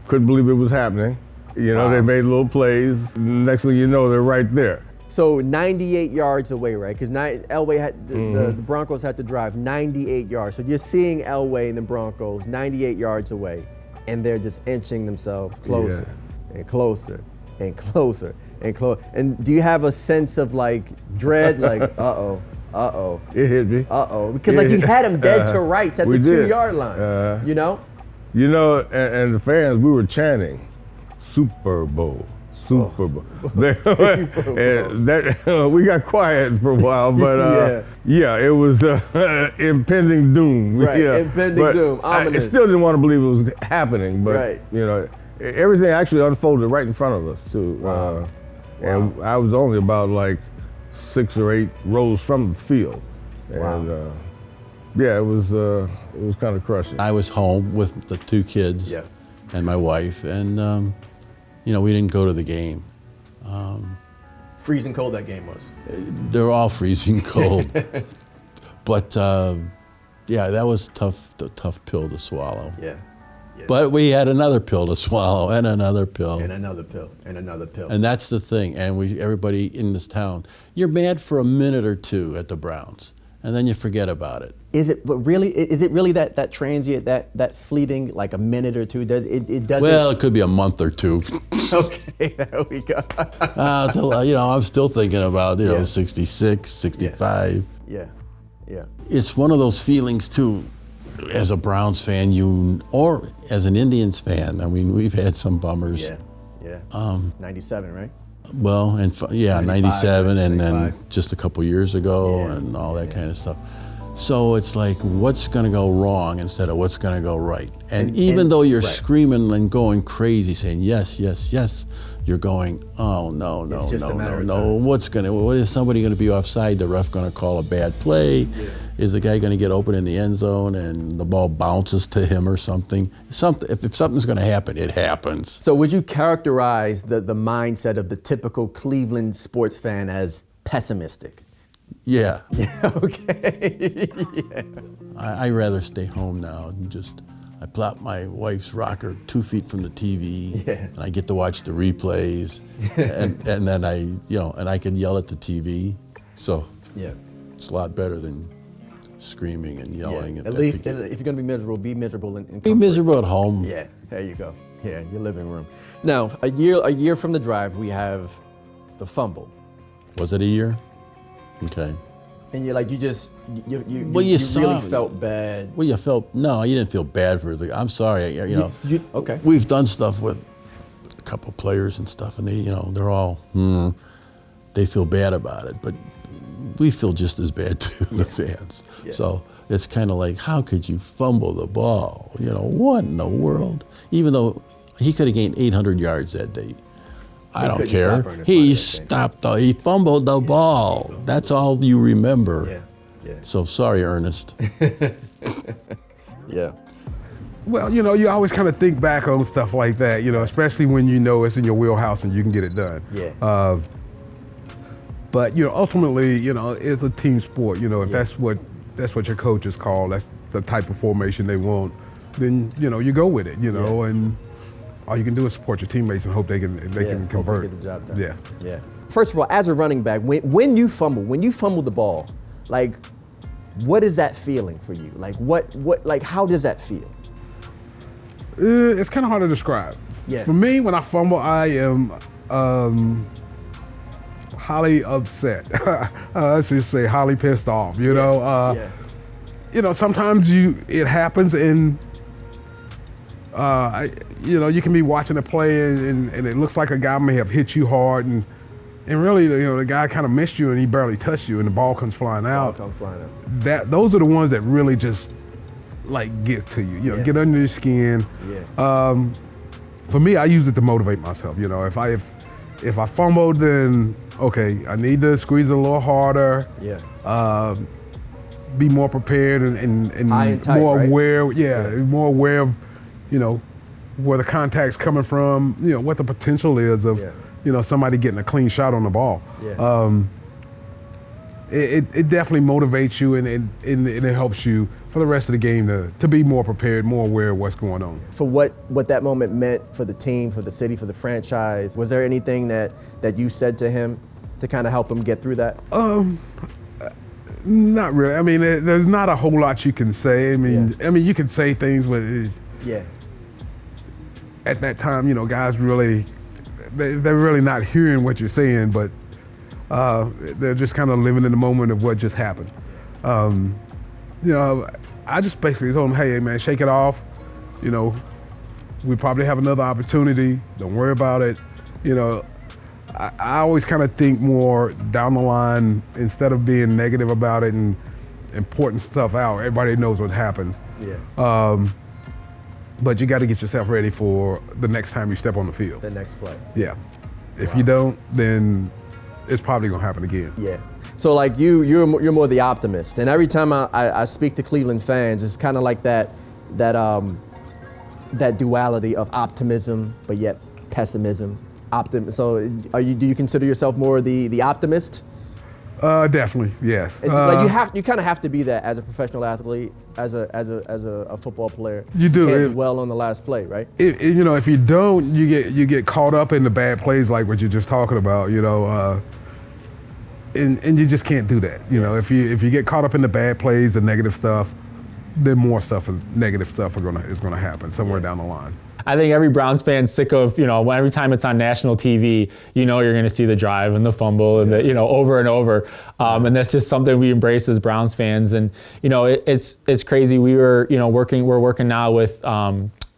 S11: Couldn't believe it was happening. They made little plays. Next thing you know, they're right there.
S2: So 98 yards away, right? Because Elway had the Broncos had to drive 98 yards. So you're seeing Elway and the Broncos 98 yards away, and they're just inching themselves closer and closer and closer and closer. And do you have a sense of like dread, like
S11: It hit me.
S2: because like you had them dead to rights at the 2-yard line, you know?
S11: You know, and the fans, we were chanting, Super Bowl. Super Bowl. And that we got quiet for a while, but it was impending doom.
S2: Right, impending doom, ominous.
S11: I still didn't want to believe it was happening, but you know, everything actually unfolded right in front of us too. And I was only about like 6 or 8 rows from the field, and it was kind of crushing.
S5: I was home with the 2 kids and my wife, and you know, we didn't go to the game.
S2: Freezing cold that game was.
S5: They're all freezing cold. But that was a tough pill to swallow.
S2: Yeah.
S5: But we had another pill to swallow, and another pill.
S2: And another pill, and another pill.
S5: And that's the thing. And everybody in this town, you're mad for a minute or two at the Browns, and then you forget about it.
S2: Is it really that transient, that fleeting, like a minute or two? It doesn't?
S5: Well, it could be a month or 2.
S2: Okay, there we go.
S5: You know, I'm still thinking about 66, 65.
S2: Yeah.
S5: It's one of those feelings too, as a Browns fan, or as an Indians fan. I mean, we've had some bummers.
S2: Yeah. 97, right?
S5: Well, and 97,
S2: 95,
S5: and
S2: 95.
S5: then just a couple years ago, and all that kind of stuff. So it's like, what's going to go wrong instead of what's going to go right? And even though you're screaming and going crazy, saying yes, yes, yes, you're going, oh no, what is somebody going to be offside? The ref going to call a bad play? Yeah. Is the guy going to get open in the end zone and the ball bounces to him or something? If something's going to happen, it happens.
S2: So would you characterize the mindset of the typical Cleveland sports fan as pessimistic?
S5: Yeah.
S2: Okay.
S5: I rather stay home now and I plop my wife's rocker 2 feet from the TV, and I get to watch the replays, and then I can yell at the TV. So it's a lot better than screaming and yelling.
S2: At least if you're going to be miserable in
S5: be miserable at home.
S2: Yeah, there you go. Yeah, your living room. Now, a year from the drive, we have the fumble.
S5: Was it a year? Okay.
S2: And you're like, you really felt bad.
S5: Well, you didn't feel bad for it. I'm sorry,
S2: okay.
S5: We've done stuff with a couple players and stuff, and they're all, they feel bad about it, but we feel just as bad too, the fans. Yeah. So it's kind of like, how could you fumble the ball? What in the world? Even though he could have gained 800 yards that day. I don't care. He fumbled the ball. That's all you remember. Yeah. So sorry, Ernest.
S2: Yeah.
S16: Well, you always kind of think back on stuff like that, especially when it's in your wheelhouse and you can get it done.
S2: Yeah.
S16: But ultimately, it's a team sport. If that's what your coaches call, that's the type of formation they want, then you go with it. And all you can do is support your teammates and hope they can convert.
S2: Hope they get the job done. Yeah. First of all, as a running back, when you fumble the ball, like, what is that feeling for you? Like, how does that feel?
S16: It's kind of hard to describe.
S2: Yeah.
S16: For me, when I fumble, I am highly upset. Let's just say highly pissed off. Sometimes it happens and. You can be watching a play and it looks like a guy may have hit you hard and really, the guy kind of missed you and he barely touched you and the ball comes flying out. Those are the ones that really just get to you. Get under your skin. Yeah. For me, I use it to motivate myself. If I fumbled, then okay, I need to squeeze it a little harder.
S2: Yeah.
S16: Be more prepared and
S2: tight,
S16: more
S2: right?
S16: aware. Yeah, more aware of. Where the contact's coming from, what the potential is of, somebody getting a clean shot on the ball.
S2: Yeah.
S16: It definitely motivates you and it helps you for the rest of the game to be more prepared, more aware of what's going on.
S2: For what that moment meant for the team, for the city, for the franchise, was there anything that you said to him to kind of help him get through that?
S16: Not really. I mean, there's not a whole lot you can say. I mean, you can say things, but it's at that time, you know, guys really, they're really not hearing what you're saying, but they're just kind of living in the moment of what just happened. You know, I just basically told them, hey, man, shake it off. You know, we probably have another opportunity. Don't worry about it. You know, I always kind of think more down the line instead of being negative about it and pointing stuff out. Everybody knows what happens.
S2: Yeah.
S16: But you got to get yourself ready for the next time you step on the field.
S2: The next play.
S16: Yeah. If you don't, then it's probably gonna happen again.
S2: Yeah. So like you're more the optimist, and every time I speak to Cleveland fans, it's kind of like that duality of optimism, but yet pessimism. So do you consider yourself more the optimist?
S16: Definitely, yes.
S2: Like you kind of have to be that as a professional athlete, as a football player.
S16: You do.
S2: You can't dwell on the last play, right?
S16: You know, if you don't, you get caught up in the bad plays like what you're just talking about. You know, and you just can't do that. You know, if you get caught up in the bad plays, the negative stuff, then more negative stuff is gonna happen somewhere down the line.
S14: I think every Browns fan's sick of, you know, every time it's on national TV, you know, you're going to see the drive and the fumble and the, you know, over and over. And that's just something we embrace as Browns fans. And, you know, it's crazy. We're working now with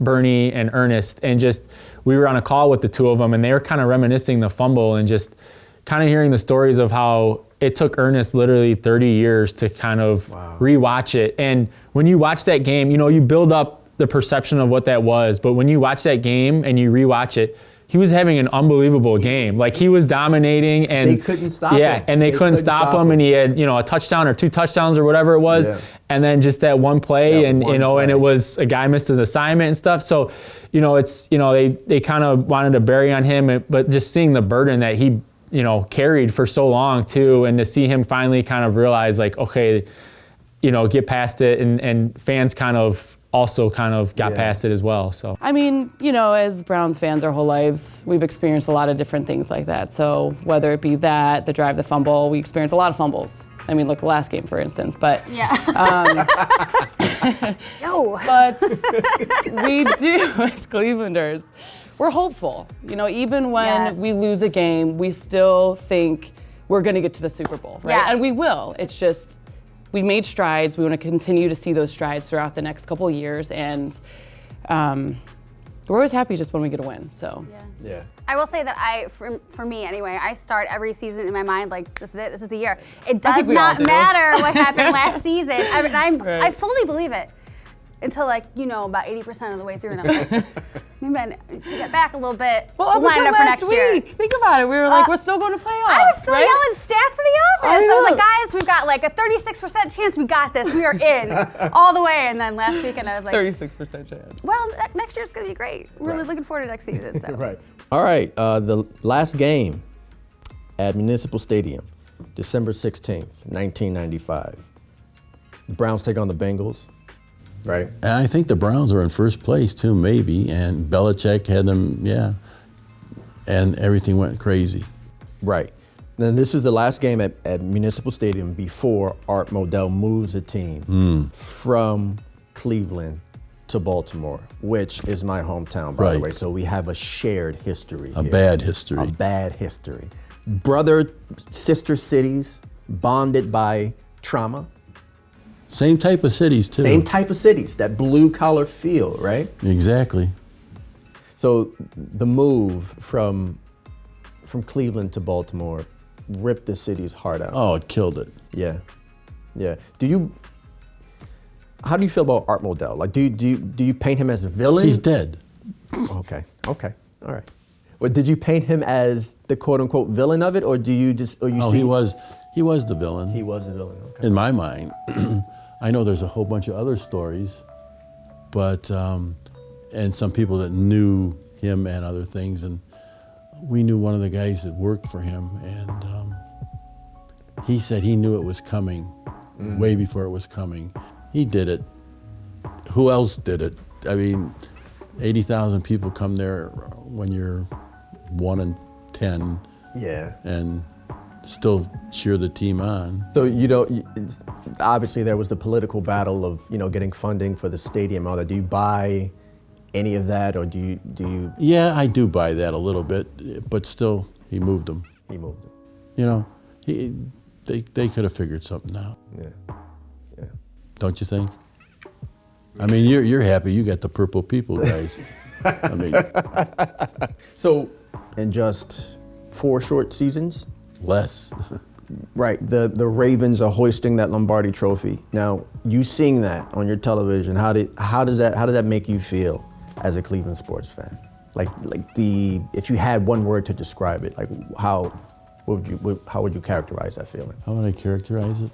S14: Bernie and Ernest, and just, we were on a call with the two of them, and they were kind of reminiscing the fumble and just kind of hearing the stories of how it took Ernest literally 30 years to kind of rewatch it. And when you watch that game, you know, you build up the perception of what that was, but when you watch that game and you rewatch it, he was having an unbelievable game. Like, he was dominating, and
S2: they couldn't stop him.
S14: Yeah, and they couldn't stop him, and he had, you know, a touchdown or 2 touchdowns or whatever it was, and then just that one play, and it was a guy missed his assignment and stuff. So, you know, it's, you know, they kind of wanted to bury on him, but just seeing the burden that he, you know, carried for so long too, and to see him finally kind of realize, like, okay, you know, get past it, and fans also got past it as well. So
S3: I mean, you know, as Browns fans our whole lives, we've experienced a lot of different things like that. So whether it be that, the drive, the fumble, we experienced a lot of fumbles. I mean, look, the last game, for instance. But but we do, as Clevelanders, we're hopeful. You know, even when we lose a game, we still think we're going to get to the Super Bowl, right?
S4: Yeah.
S3: And we will. It's just, we made strides. We want to continue to see those strides throughout the next couple of years, and we're always happy just when we get a win. So
S2: yeah.
S4: I will say that for me anyway, I start every season in my mind like, this is it, this is the year. It does not matter what happened last season. I fully believe it until, like, you know, about 80% of the way through, and I'm like, maybe I need to get back a little bit.
S3: Well, up until last week, think about it. We were like, we're still going to playoffs.
S4: I was still yelling stats in the office. I was like, guys, we've got like a 36% chance we got this. We are in all the way. And then last weekend I was like,
S3: 36% chance.
S4: Well, next year's going to be great. Really looking forward to next season. So.
S2: Right. All right. The last game at Municipal Stadium, December 16th, 1995. The Browns take on the Bengals. Right.
S5: And I think the Browns were in first place too, maybe, and Belichick had them, and everything went crazy.
S2: Right. Then this is the last game at Municipal Stadium before Art Modell moves the team from Cleveland to Baltimore, which is my hometown, by the way. So we have a shared history here.
S5: A bad history.
S2: A bad history. Brother, sister cities, bonded by trauma.
S5: Same type of cities, too.
S2: Same type of cities, that blue-collar feel, right?
S5: Exactly.
S2: So the move from Cleveland to Baltimore ripped the city's heart out.
S5: Oh, it killed it.
S2: Yeah. How do you feel about Art Modell? Like, do you paint him as a villain?
S5: He's dead.
S2: Okay, all right. Well, did you paint him as the quote-unquote villain of it, or do you just, or you see?
S5: He was the villain.
S2: He was the villain, okay.
S5: In my mind. I know there's a whole bunch of other stories, but, and some people that knew him and other things, and we knew one of the guys that worked for him, and he said he knew it was coming way before it was coming. He did it. Who else did it? I mean, 80,000 people come there when you're 1 in 10.
S2: Yeah.
S5: And still cheer the team on.
S2: So obviously there was the political battle of getting funding for the stadium and all that. Do you buy any of that, or do you?
S5: Yeah, I do buy that a little bit, but still, he moved them.
S2: He moved them.
S5: They could have figured something out.
S2: Yeah.
S5: Don't you think? I mean, you're happy you got the purple people, guys. I mean,
S2: so in just 4 short seasons,
S5: less.
S2: Right, the Ravens are hoisting that Lombardi Trophy. Now, you seeing that on your television, how did that make you feel as a Cleveland sports fan? If you had one word to describe it, how would you characterize that feeling?
S5: How would I characterize it?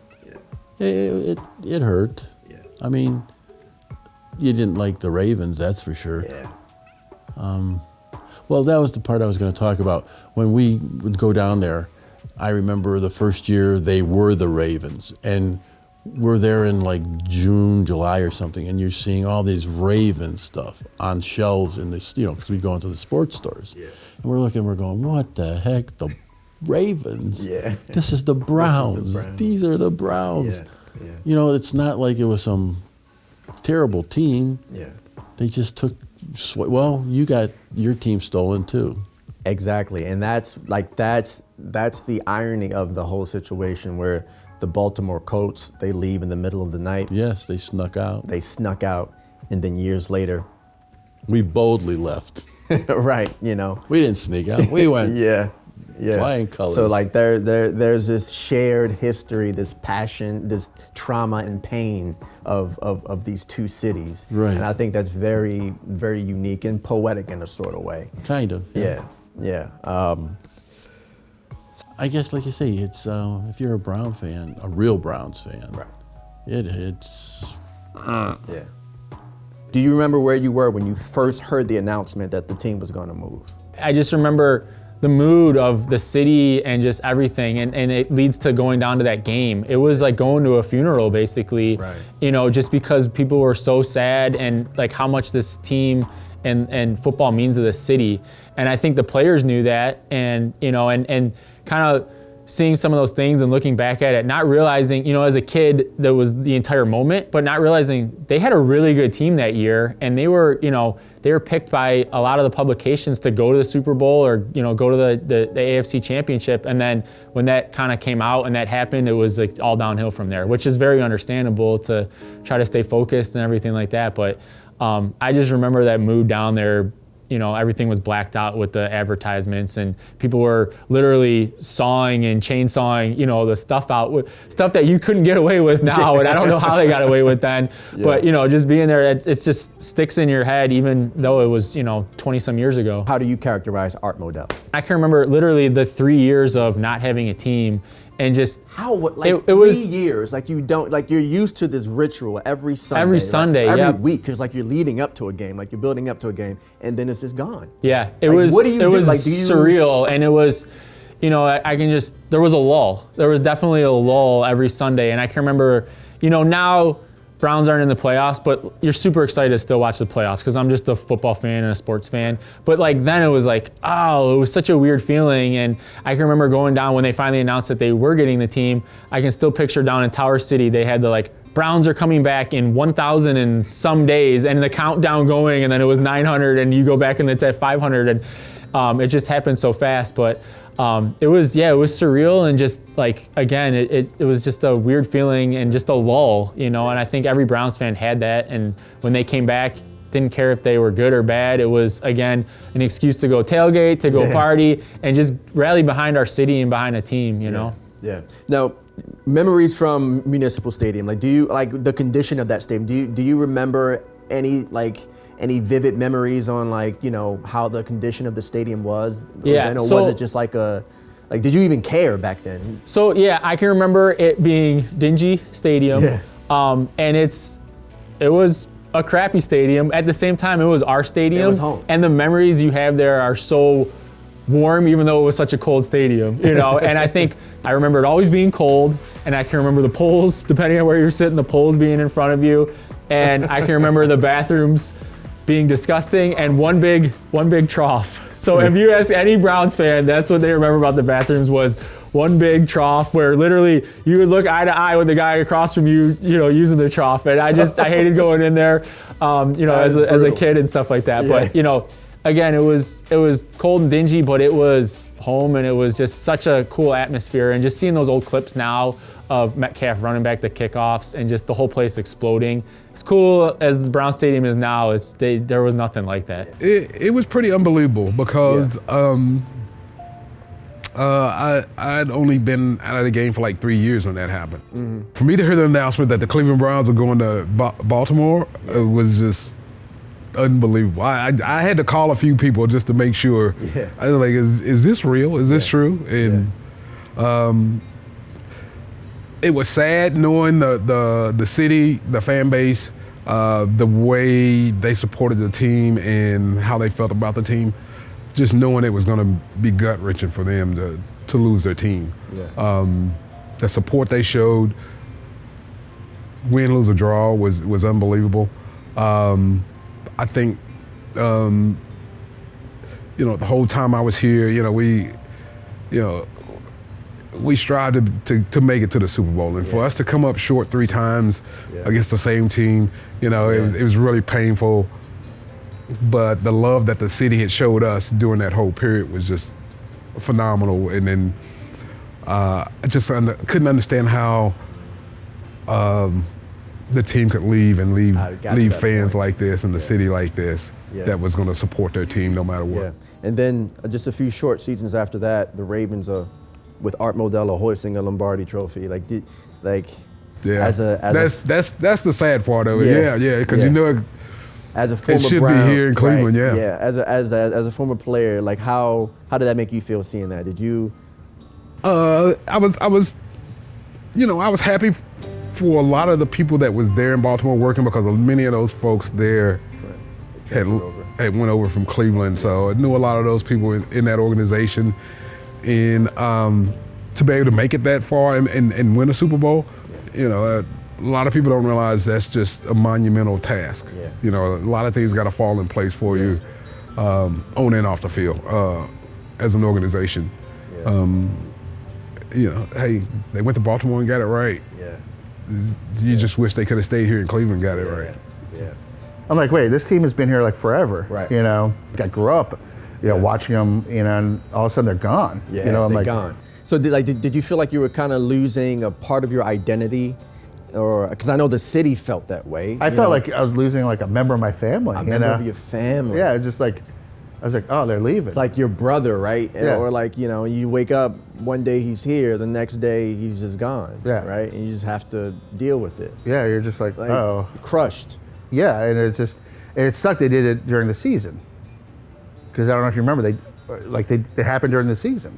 S5: Yeah. It hurt. Yeah. I mean, you didn't like the Ravens, that's for sure.
S2: Yeah.
S5: Well, that was the part I was going to talk about. When we would go down there, I remember the first year they were the Ravens, and we're there in June, July or something, and you're seeing all these Raven stuff on shelves in this, because we go into the sports stores. Yeah. And we're going, what the heck, the Ravens?
S2: Yeah.
S5: This is the Browns. These are the Browns. Yeah. It's not like it was some terrible team.
S2: Yeah.
S5: They just took, you got your team stolen too.
S2: Exactly, and that's the irony of the whole situation, where the Baltimore Colts, they leave in the middle of the night.
S5: Yes, they snuck out.
S2: And then years later,
S5: we boldly left.
S2: Right,
S5: We didn't sneak out. We went.
S2: Yeah.
S5: Flying colors.
S2: So there's this shared history, this passion, this trauma and pain of these two cities.
S5: Right.
S2: And I think that's very, very unique and poetic in a sort of way.
S5: Kind of.
S2: Yeah.
S5: I guess, like you say, it's if you're a Brown fan, a real Browns fan,
S2: right?
S5: It's.
S2: Yeah. Do you remember where you were when you first heard the announcement that the team was going to move?
S14: I just remember the mood of the city and just everything, and it leads to going down to that game. It was like going to a funeral, basically. Right. Just because people were so sad and how much this team and football means to the city. And I think the players knew that, and kind of seeing some of those things and looking back at it, not realizing, as a kid, that was the entire moment, but not realizing they had a really good team that year, and they were picked by a lot of the publications to go to the Super Bowl or, go to the AFC Championship. And then when that kind of came out and that happened, it was all downhill from there, which is very understandable to try to stay focused and everything like that. But I just remember that mood down there. Everything was blacked out with the advertisements, and people were literally sawing and chainsawing, the stuff out, with stuff that you couldn't get away with now, and I don't know how they got away with then. Yeah. But just being there, it just sticks in your head, even though it was 20 some years ago.
S2: How do you characterize Art Modell?
S14: I can remember literally the 3 years of not having a team. And just
S2: it 3 years, you're used to this ritual every Sunday.
S14: Every Sunday,
S2: every week, because you're leading up to a game, you're building up to a game, and then it's just gone.
S14: Yeah, it was surreal, and it was, there was a lull. There was definitely a lull every Sunday, and I can remember, now Browns aren't in the playoffs, but you're super excited to still watch the playoffs because I'm just a football fan and a sports fan. But then it was it was such a weird feeling. And I can remember going down when they finally announced that they were getting the team. I can still picture down in Tower City, they had the Browns are coming back in 1,000 and some days, and the countdown going, and then it was 900, and you go back and it's at 500, and it just happened so fast. But it was surreal, and just again, it was just a weird feeling and just a lull, and I think every Browns fan had that. And when they came back, didn't care if they were good or bad. It was, again, an excuse to go tailgate, to go party, and just rally behind our city and behind a team, you know?
S2: Yeah. Now, memories from Municipal Stadium, do you, the condition of that stadium, do you remember any vivid memories on how the condition of the stadium was?
S14: Yeah.
S2: Or was it just did you even care back then?
S14: So yeah, I can remember it being dingy stadium.
S2: Yeah.
S14: And it was a crappy stadium. At the same time, it was our stadium.
S2: It was home.
S14: And the memories you have there are so warm, even though it was such a cold stadium, And I think I remember it always being cold, and I can remember the poles, depending on where you're sitting, the poles being in front of you. And I can remember the bathrooms being disgusting, and one big trough. So if you ask any Browns fan, that's what they remember about the bathrooms, was one big trough where literally you would look eye to eye with the guy across from you, using the trough. And I hated going in there, as a kid and stuff like that. Yeah. But, again, it was cold and dingy, but it was home, and it was just such a cool atmosphere. And just seeing those old clips now of Metcalf running back the kickoffs and just the whole place exploding. As cool as the Brown Stadium is now, there was nothing like that.
S16: It was pretty unbelievable because I'd only been out of the game for like 3 years when that happened. Mm-hmm. For me to hear the announcement that the Cleveland Browns were going to Baltimore, it was just unbelievable. I had to call a few people just to make sure. Yeah. I was like, is this real? Is this true? And it was sad knowing the city, the fan base, the way they supported the team and how they felt about the team. Just knowing it was going to be gut-wrenching for them to lose their team. Yeah. The support they showed, win, lose, or draw, was unbelievable. I think, the whole time I was here, we strived to make it to the Super Bowl, and for us to come up short 3 times against the same team, it was really painful. But the love that the city had showed us during that whole period was just phenomenal. And then I just couldn't understand how the team could leave fans like this in the city like this that was going to support their team no matter what.
S2: Yeah. And then just a few short seasons after that, the Ravens with Art Modell hoisting a Lombardi trophy. That's
S16: the sad part of it. Yeah, because
S2: as a former
S16: it should
S2: Brown,
S16: be here in Cleveland,
S2: right, yeah. As a former player, like how did that make you feel seeing that? Did you?
S16: I was happy for a lot of the people that was there in Baltimore working, because many of those folks there had went over from Cleveland, so I knew a lot of those people in that organization, and to be able to make it that far and win a Super Bowl, a lot of people don't realize that's just a monumental task. Yeah. A lot of things got to fall in place for you on and off the field as an organization. Yeah. Hey, they went to Baltimore and got it right. Yeah. You just wish they could have stayed here in Cleveland and got it right.
S12: Yeah. I'm like, wait, this team has been here like forever. Right. I grew up, watching them, and all of a sudden they're gone.
S2: Yeah,
S12: I'm
S2: they're
S12: like,
S2: gone. So did you feel like you were kind of losing a part of your identity? Or because I know the city felt that way.
S12: I felt like I was losing like a member of my family.
S2: A member of your family.
S12: Yeah, it's just like, I was like, oh, they're leaving.
S2: It's like your brother, right? Yeah. Or like, you wake up one day he's here, the next day he's just gone. Yeah. Right? And you just have to deal with it.
S12: Yeah, you're just like oh.
S2: Crushed.
S12: Yeah, and it sucked they did it during the season. Because I don't know if you remember, it happened during the season,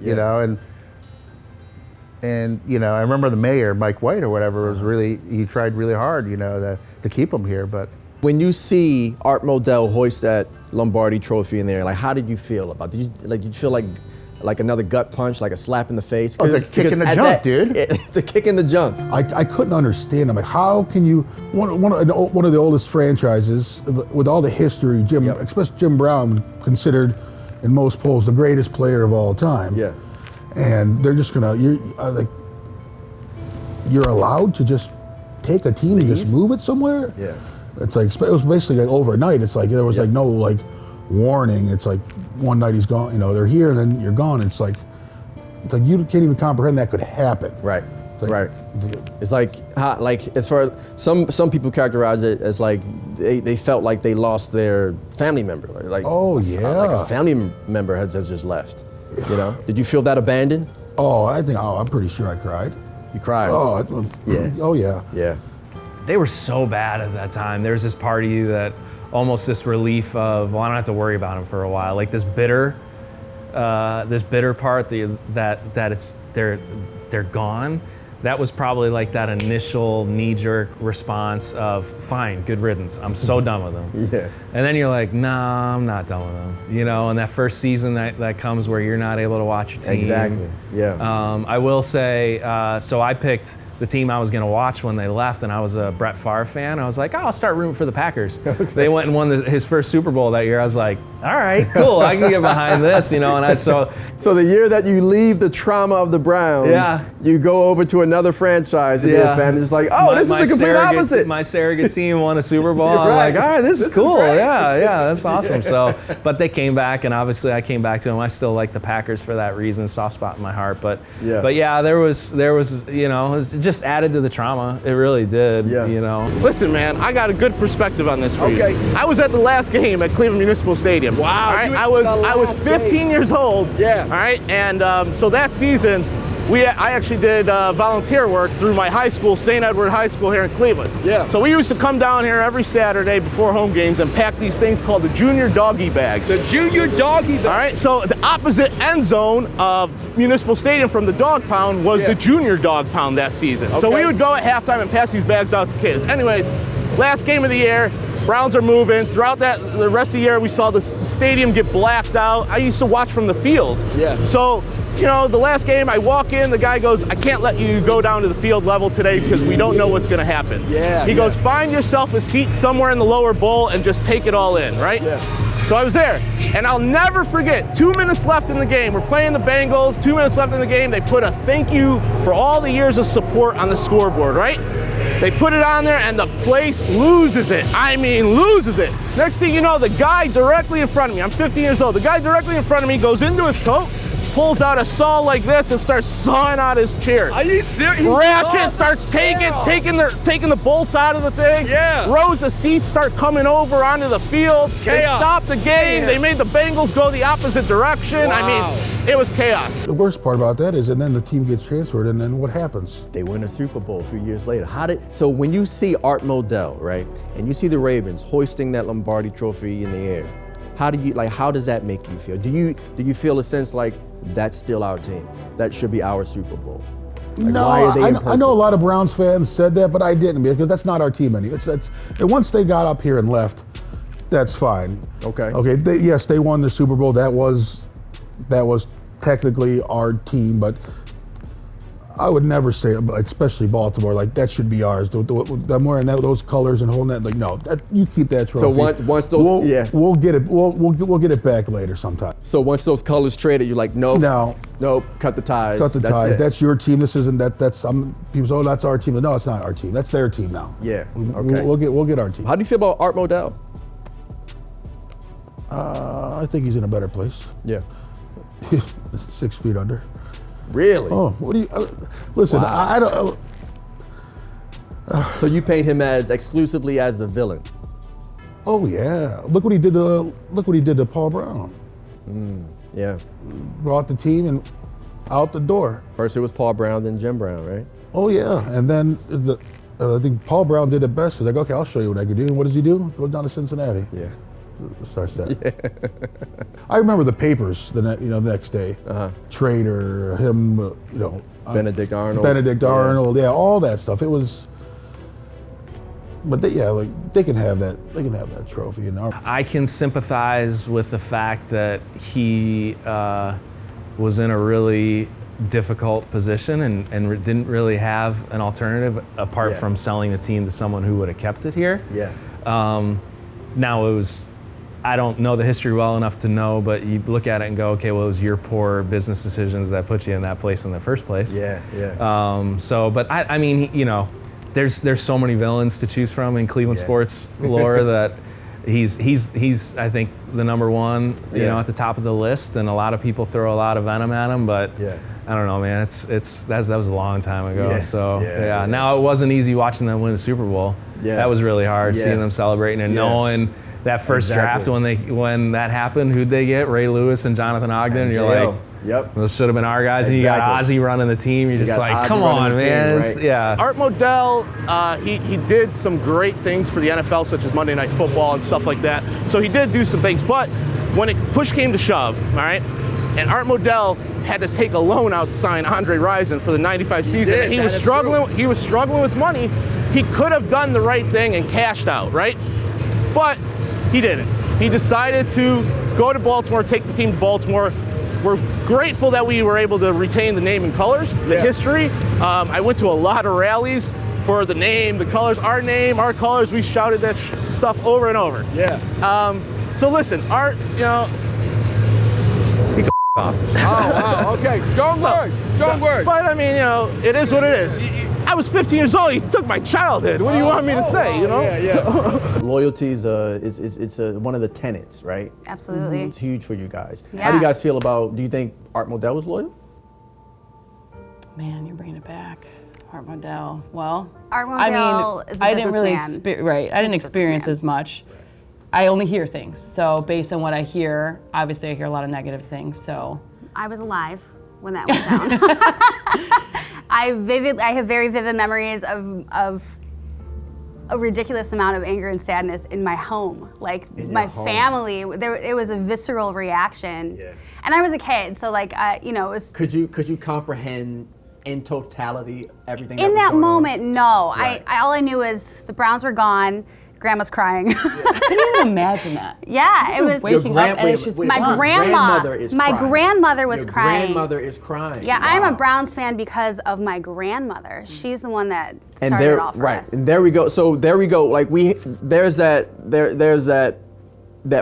S12: And I remember the mayor, Mike White or whatever, he tried really hard, to keep him here. But
S2: when you see Art Modell hoist that Lombardi trophy in there, like how did you feel about it? Did you feel like another gut punch, like a slap in the face?
S12: Oh, it's like a kick in the junk, dude.
S2: The kick in the junk.
S10: I couldn't understand. I'm like, how can you one of the oldest franchises with all the history, especially Jim Brown, considered in most polls the greatest player of all time. Yeah. And they're just you're allowed to just take a team and just move it somewhere? Yeah. It's like, it was basically like overnight. It's like, there was like no warning. It's like one night he's gone, they're here and then you're gone. It's like you can't even comprehend that could happen.
S2: Right. It's like as far as some people characterize it as like they felt like they lost their family member. Like a family member has just left. Did you feel that abandoned?
S10: I'm pretty sure I cried.
S2: You cried?
S10: Oh, yeah. Oh, yeah.
S2: Yeah.
S6: They were so bad at that time. There was this part of you that almost this relief of, well, I don't have to worry about them for a while. Like this bitter part that they're gone. That was probably like that initial knee-jerk response of, fine, good riddance. I'm so done with them. Yeah. And then you're like, nah, I'm not done with them. And that first season that comes where you're not able to watch your team.
S2: Exactly, yeah.
S6: I will say, so I picked the team I was going to watch when they left, and I was a Brett Favre fan. I was like, oh, I'll start rooting for the Packers. Okay. They went and won his first Super Bowl that year. I was like, all right, cool, I can get behind this, you know. And so
S8: the year that you leave the trauma of the Browns, you go over to another franchise and be a fan. It's like, oh, this is the complete opposite.
S6: My surrogate team won a Super Bowl. I'm
S8: right.
S6: like, all right, this is cool. Yeah, that's awesome. So, but they came back, and obviously I came back to them. I still like the Packers for that reason, soft spot in my heart. But yeah, there was, you know, it just added to the trauma. It really did. Yeah. You know.
S9: Listen, man, I got a good perspective on this for you. I was at the last game at Cleveland Municipal Stadium.
S8: Wow.
S9: All right, I was 15 years old. Yeah. All right, and so that season, I actually did volunteer work through my high school, St. Edward High School here in Cleveland. Yeah. So we used to come down here every Saturday before home games and pack these things called the junior doggy bag.
S8: The junior doggy bag.
S9: All right. So the opposite end zone of Municipal Stadium from the dog pound was the junior dog pound that season. Okay. So we would go at halftime and pass these bags out to kids. Anyways, last game of the year. Browns are moving. Throughout the rest of the year, we saw the stadium get blacked out. I used to watch from the field. Yeah. So, you know, the last game, I walk in, the guy goes, I can't let you go down to the field level today because we don't know what's going to happen. Yeah. He goes, find yourself a seat somewhere in the lower bowl and just take it all in, right? Yeah. So I was there, and I'll never forget, 2 minutes left in the game. We're playing the Bengals, 2 minutes left in the game. They put a thank you for all the years of support on the scoreboard, right? They put it on there, and the place loses it. I mean, loses it. Next thing you know, the guy directly in front of me, I'm 15 years old, the guy directly in front of me goes into his coat, pulls out a saw like this and starts sawing out his chair.
S8: Are you serious?
S9: Ratchet starts taking the bolts out of the thing. Yeah. Rows of seats start coming over onto the field. Chaos. They stopped the game. They made the Bengals go the opposite direction. Wow. I mean, it was chaos.
S10: The worst part about that is, and then the team gets transferred, and then what happens?
S2: They win a Super Bowl a few years later. So when you see Art Modell, right, and you see the Ravens hoisting that Lombardi trophy in the air, how does that make you feel? Do you feel a sense like that's still our team? That should be our Super Bowl? Like,
S10: no,
S2: why are they in
S10: I know a lot of Browns fans said that, but I didn't, because that's not our team anymore. And once they got up here and left, that's fine. Okay. Okay. Yes, they won the Super Bowl. That was technically our team, but I would never say, especially Baltimore, like that should be ours. I'm wearing those colors and holding that. Like, no, you keep that trophy.
S2: So once those,
S10: we'll get it. We'll get it back later sometime.
S2: So once those colors traded, you're like, nope, nope, cut the ties.
S10: Cut the ties. That's your team. This isn't that. That's people say, oh, that's our team. No, it's not our team. That's their team now.
S2: Yeah. Okay.
S10: We'll get our team.
S2: How do you feel about Art Modell?
S10: I think he's in a better place.
S2: Yeah.
S10: 6 feet under.
S2: Really?
S10: Oh, what do you listen? Wow. I don't.
S2: So you paint him as exclusively as the villain?
S10: Oh yeah! Look what he did to Paul Brown.
S2: Yeah.
S10: Brought the team and out the door.
S2: First it was Paul Brown, then Jim Brown, right?
S10: Oh yeah, and then I think Paul Brown did it best. He's like, okay, I'll show you what I can do. And what does he do? Goes down to Cincinnati.
S2: Yeah.
S10: Starts that. Yeah. I remember the papers the next day. Trader, him,
S2: Benedict Arnold.
S10: Arnold, all that stuff. It was. But they can have that. They can have that trophy.
S6: I can sympathize with the fact that he was in a really difficult position and didn't really have an alternative apart from selling the team to someone who would have kept it here.
S2: Yeah.
S6: Now it was. I don't know the history well enough to know, but you look at it and go, okay, well, it was your poor business decisions that put you in that place in the first place.
S2: Yeah, yeah.
S6: But I mean, there's so many villains to choose from in Cleveland sports lore that he's I think the number one, at the top of the list, and a lot of people throw a lot of venom at him, but I don't know, man. That was a long time ago.
S2: Yeah.
S6: So now it wasn't easy watching them win the Super Bowl. Yeah. That was really hard seeing them celebrating and knowing. That first draft when that happened, who'd they get? Ray Lewis and Jonathan Ogden. And you're like,
S2: yep,
S6: those should have been our guys. And you got Ozzie running the team. You're just like, come on, man.
S9: Art Modell, he did some great things for the NFL, such as Monday Night Football and stuff like that. So he did do some things. But when push came to shove, all right, and Art Modell had to take a loan out to sign Andre Rison for the '95 season. And he was struggling. He was struggling with money. He could have done the right thing and cashed out, right? But he didn't. He decided to go to Baltimore, take the team to Baltimore, we're grateful that we were able to retain the name and colors, the history. I went to a lot of rallies for the name, the colors, our name, our colors. We shouted that stuff over and over.
S8: Yeah.
S9: So listen, Art, you know, he off.
S8: Oh, wow, okay, strong words.
S9: But I mean, you know, it is what it is. I was 15 years old. He took my childhood. What do you want me to say? You know.
S2: Yeah. Loyalty is it's one of the tenets, right?
S4: Absolutely.
S2: It's huge for you guys.
S4: Yeah.
S2: How do you guys feel about? Do you think Art Modell was loyal?
S3: Man, you're bringing it back. Art Modell. Well,
S4: Art Modell is a
S3: I didn't really
S4: businessman.
S3: I didn't experience as much. I only hear things. So based on what I hear, obviously I hear a lot of negative things. So
S4: I was alive when that went down. I have very vivid memories of a ridiculous amount of anger and sadness in my home. Like my family, it was a visceral reaction. Yeah. And I was a kid, so like you know, it was.
S2: Could you comprehend in totality everything?
S4: In that moment, no.
S2: Right.
S4: All I knew was the Browns were gone. Grandma's crying.
S3: I couldn't even imagine that.
S4: Yeah, it was
S3: waking up and it's just
S4: my grandmother was crying.
S2: Grandmother is crying.
S4: Yeah,
S2: wow.
S4: I'm a Browns fan because of my grandmother. She's the one that started it all for us.
S2: And there we go. So there we go. Like there's that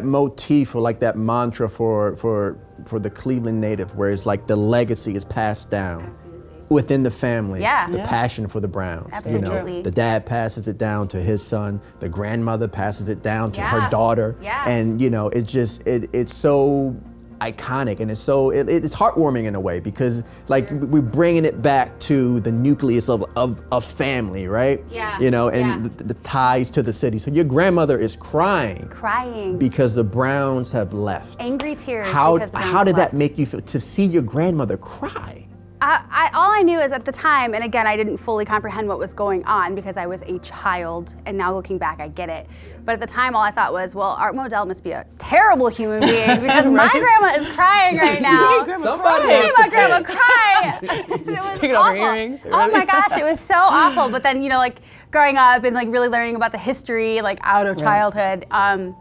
S2: motif or like that mantra for the Cleveland native, where it's like the legacy is passed down. Absolutely. Within the family, the passion for the Browns.
S4: Absolutely.
S2: You know, the dad passes it down to his son. The grandmother passes it down to her
S4: Yeah.
S2: daughter.
S4: Yeah.
S2: And you know, it's just it's so iconic, and it's so it's heartwarming in a way, because like we're bringing it back to the nucleus of family, right?
S4: Yeah.
S2: You know, and the ties to the city. So your grandmother is crying because the Browns have left.
S4: Angry tears.
S2: How
S4: because the Browns
S2: did
S4: left.
S2: that make you feel to see your grandmother cry?
S4: All I knew is at the time, and again, I didn't fully comprehend what was going on because I was a child, and now looking back, I get it. But at the time, all I thought was, well, Art Modell must be a terrible human being because my grandma is crying right now.
S2: Somebody
S4: made my grandma cry. It was
S3: Taking
S4: awful.
S3: off her earrings.
S4: Oh my gosh, it was so awful. But then, you know, like growing up and like really learning about the history, like out of childhood, Art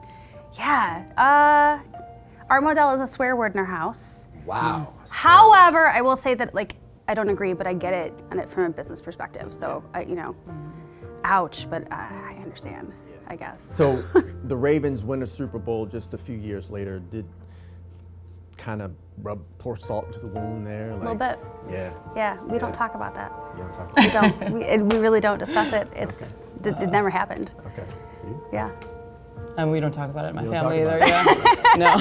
S4: Modell is a swear word in our house.
S2: Wow.
S4: However, I will say that like I don't agree, but I get it from a business perspective. So you know, ouch, but I understand, I guess.
S2: So the Ravens win a Super Bowl just a few years later. Did kind of pour salt into the wound there? Like,
S4: a little bit.
S2: Yeah.
S4: Yeah, we don't talk about that.
S2: You don't talk about
S4: We don't. We really don't discuss it. It's it never happened.
S2: Okay. You?
S4: Yeah.
S3: And we don't talk about it in my
S2: You don't
S3: family
S2: talk
S3: either. Yeah. No,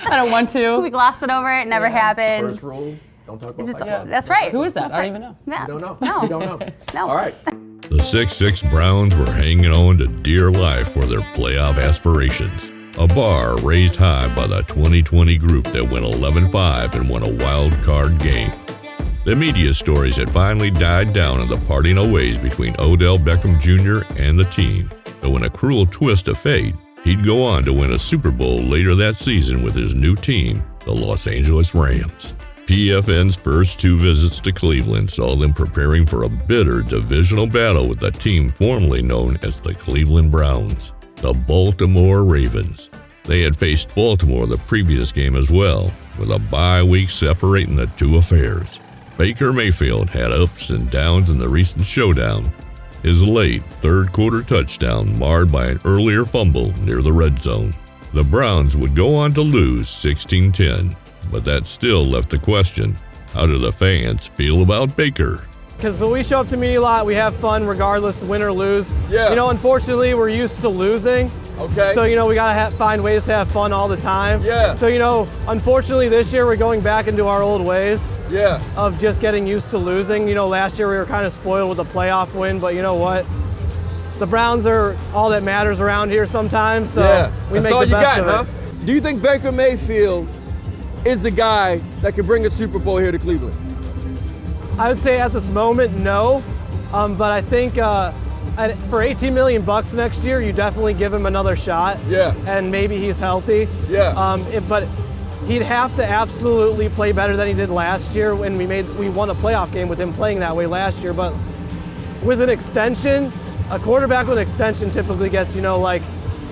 S3: I don't want to.
S4: We glossed it over. It never happened.
S2: First rule, don't talk about
S4: It's just,
S2: Fight Club.
S4: that's right.
S3: Who is that?
S4: That's
S3: I don't
S4: right.
S3: even know.
S4: Yeah.
S2: You don't know.
S4: No.
S2: You don't know.
S4: No.
S2: All right.
S1: The 6-6 Browns were hanging on to dear life for their playoff aspirations. A bar raised high by the 2020 group that went 11-5 and won a wild card game. The media stories had finally died down on the parting of ways between Odell Beckham Jr. and the team. Though in a cruel twist of fate, he'd go on to win a Super Bowl later that season with his new team, the Los Angeles Rams. PFN's first 2 visits to Cleveland saw them preparing for a bitter divisional battle with the team formerly known as the Cleveland Browns, the Baltimore Ravens. They had faced Baltimore the previous game as well, with a bye week separating the two affairs. Baker Mayfield had ups and downs in the recent showdown. His late third-quarter touchdown marred by an earlier fumble near the red zone. The Browns would go on to lose 16-10, but that still left the question, how do the fans feel about Baker?
S17: Because when we show up to Muni-Lot, we have fun regardless, win or lose.
S8: Yeah.
S17: You know, unfortunately, we're used to losing.
S8: Okay.
S17: So, you know, we got to find ways to have fun all the time.
S8: Yeah.
S17: So, you know, unfortunately, this year we're going back into our old ways.
S8: Yeah.
S17: Of just getting used to losing. You know, last year we were kind of spoiled with a playoff win, but you know what? The Browns are all that matters around here sometimes, so we
S8: That's
S17: make
S8: all
S17: the
S8: you
S17: best
S8: got,
S17: of
S8: huh?
S17: it.
S8: Do you think Baker Mayfield is the guy that can bring a Super Bowl here to Cleveland?
S17: I would say at this moment, no. But I think for $18 million next year, you definitely give him another shot.
S8: Yeah.
S17: And maybe he's healthy.
S8: Yeah.
S17: But he'd have to absolutely play better than he did last year when we won a playoff game with him playing that way last year. But with an extension, a quarterback with an extension typically gets, you know, like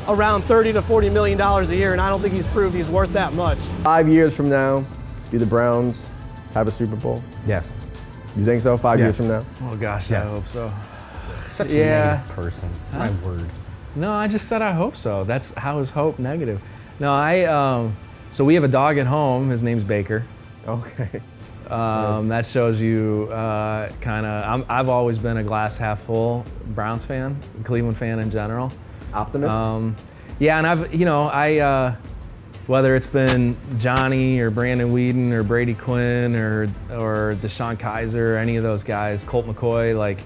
S17: around $30 to $40 million a year, and I don't think he's proved he's worth that much.
S2: 5 years from now, Do the Browns have a Super Bowl?
S13: Yes.
S2: You think so? 5 years from now?
S6: Oh gosh,
S13: Yes.
S6: I hope so.
S13: Such a negative person. My word.
S6: No, I just said I hope so. That's how is hope negative? No, so we have a dog at home. His name's Baker.
S2: Okay.
S6: That shows you kind of. I've always been a glass half full Browns fan, Cleveland fan in general.
S2: Optimist.
S6: Yeah, and I whether it's been Johnny or Brandon Whedon or Brady Quinn or Deshaun Kaiser or any of those guys, Colt McCoy, like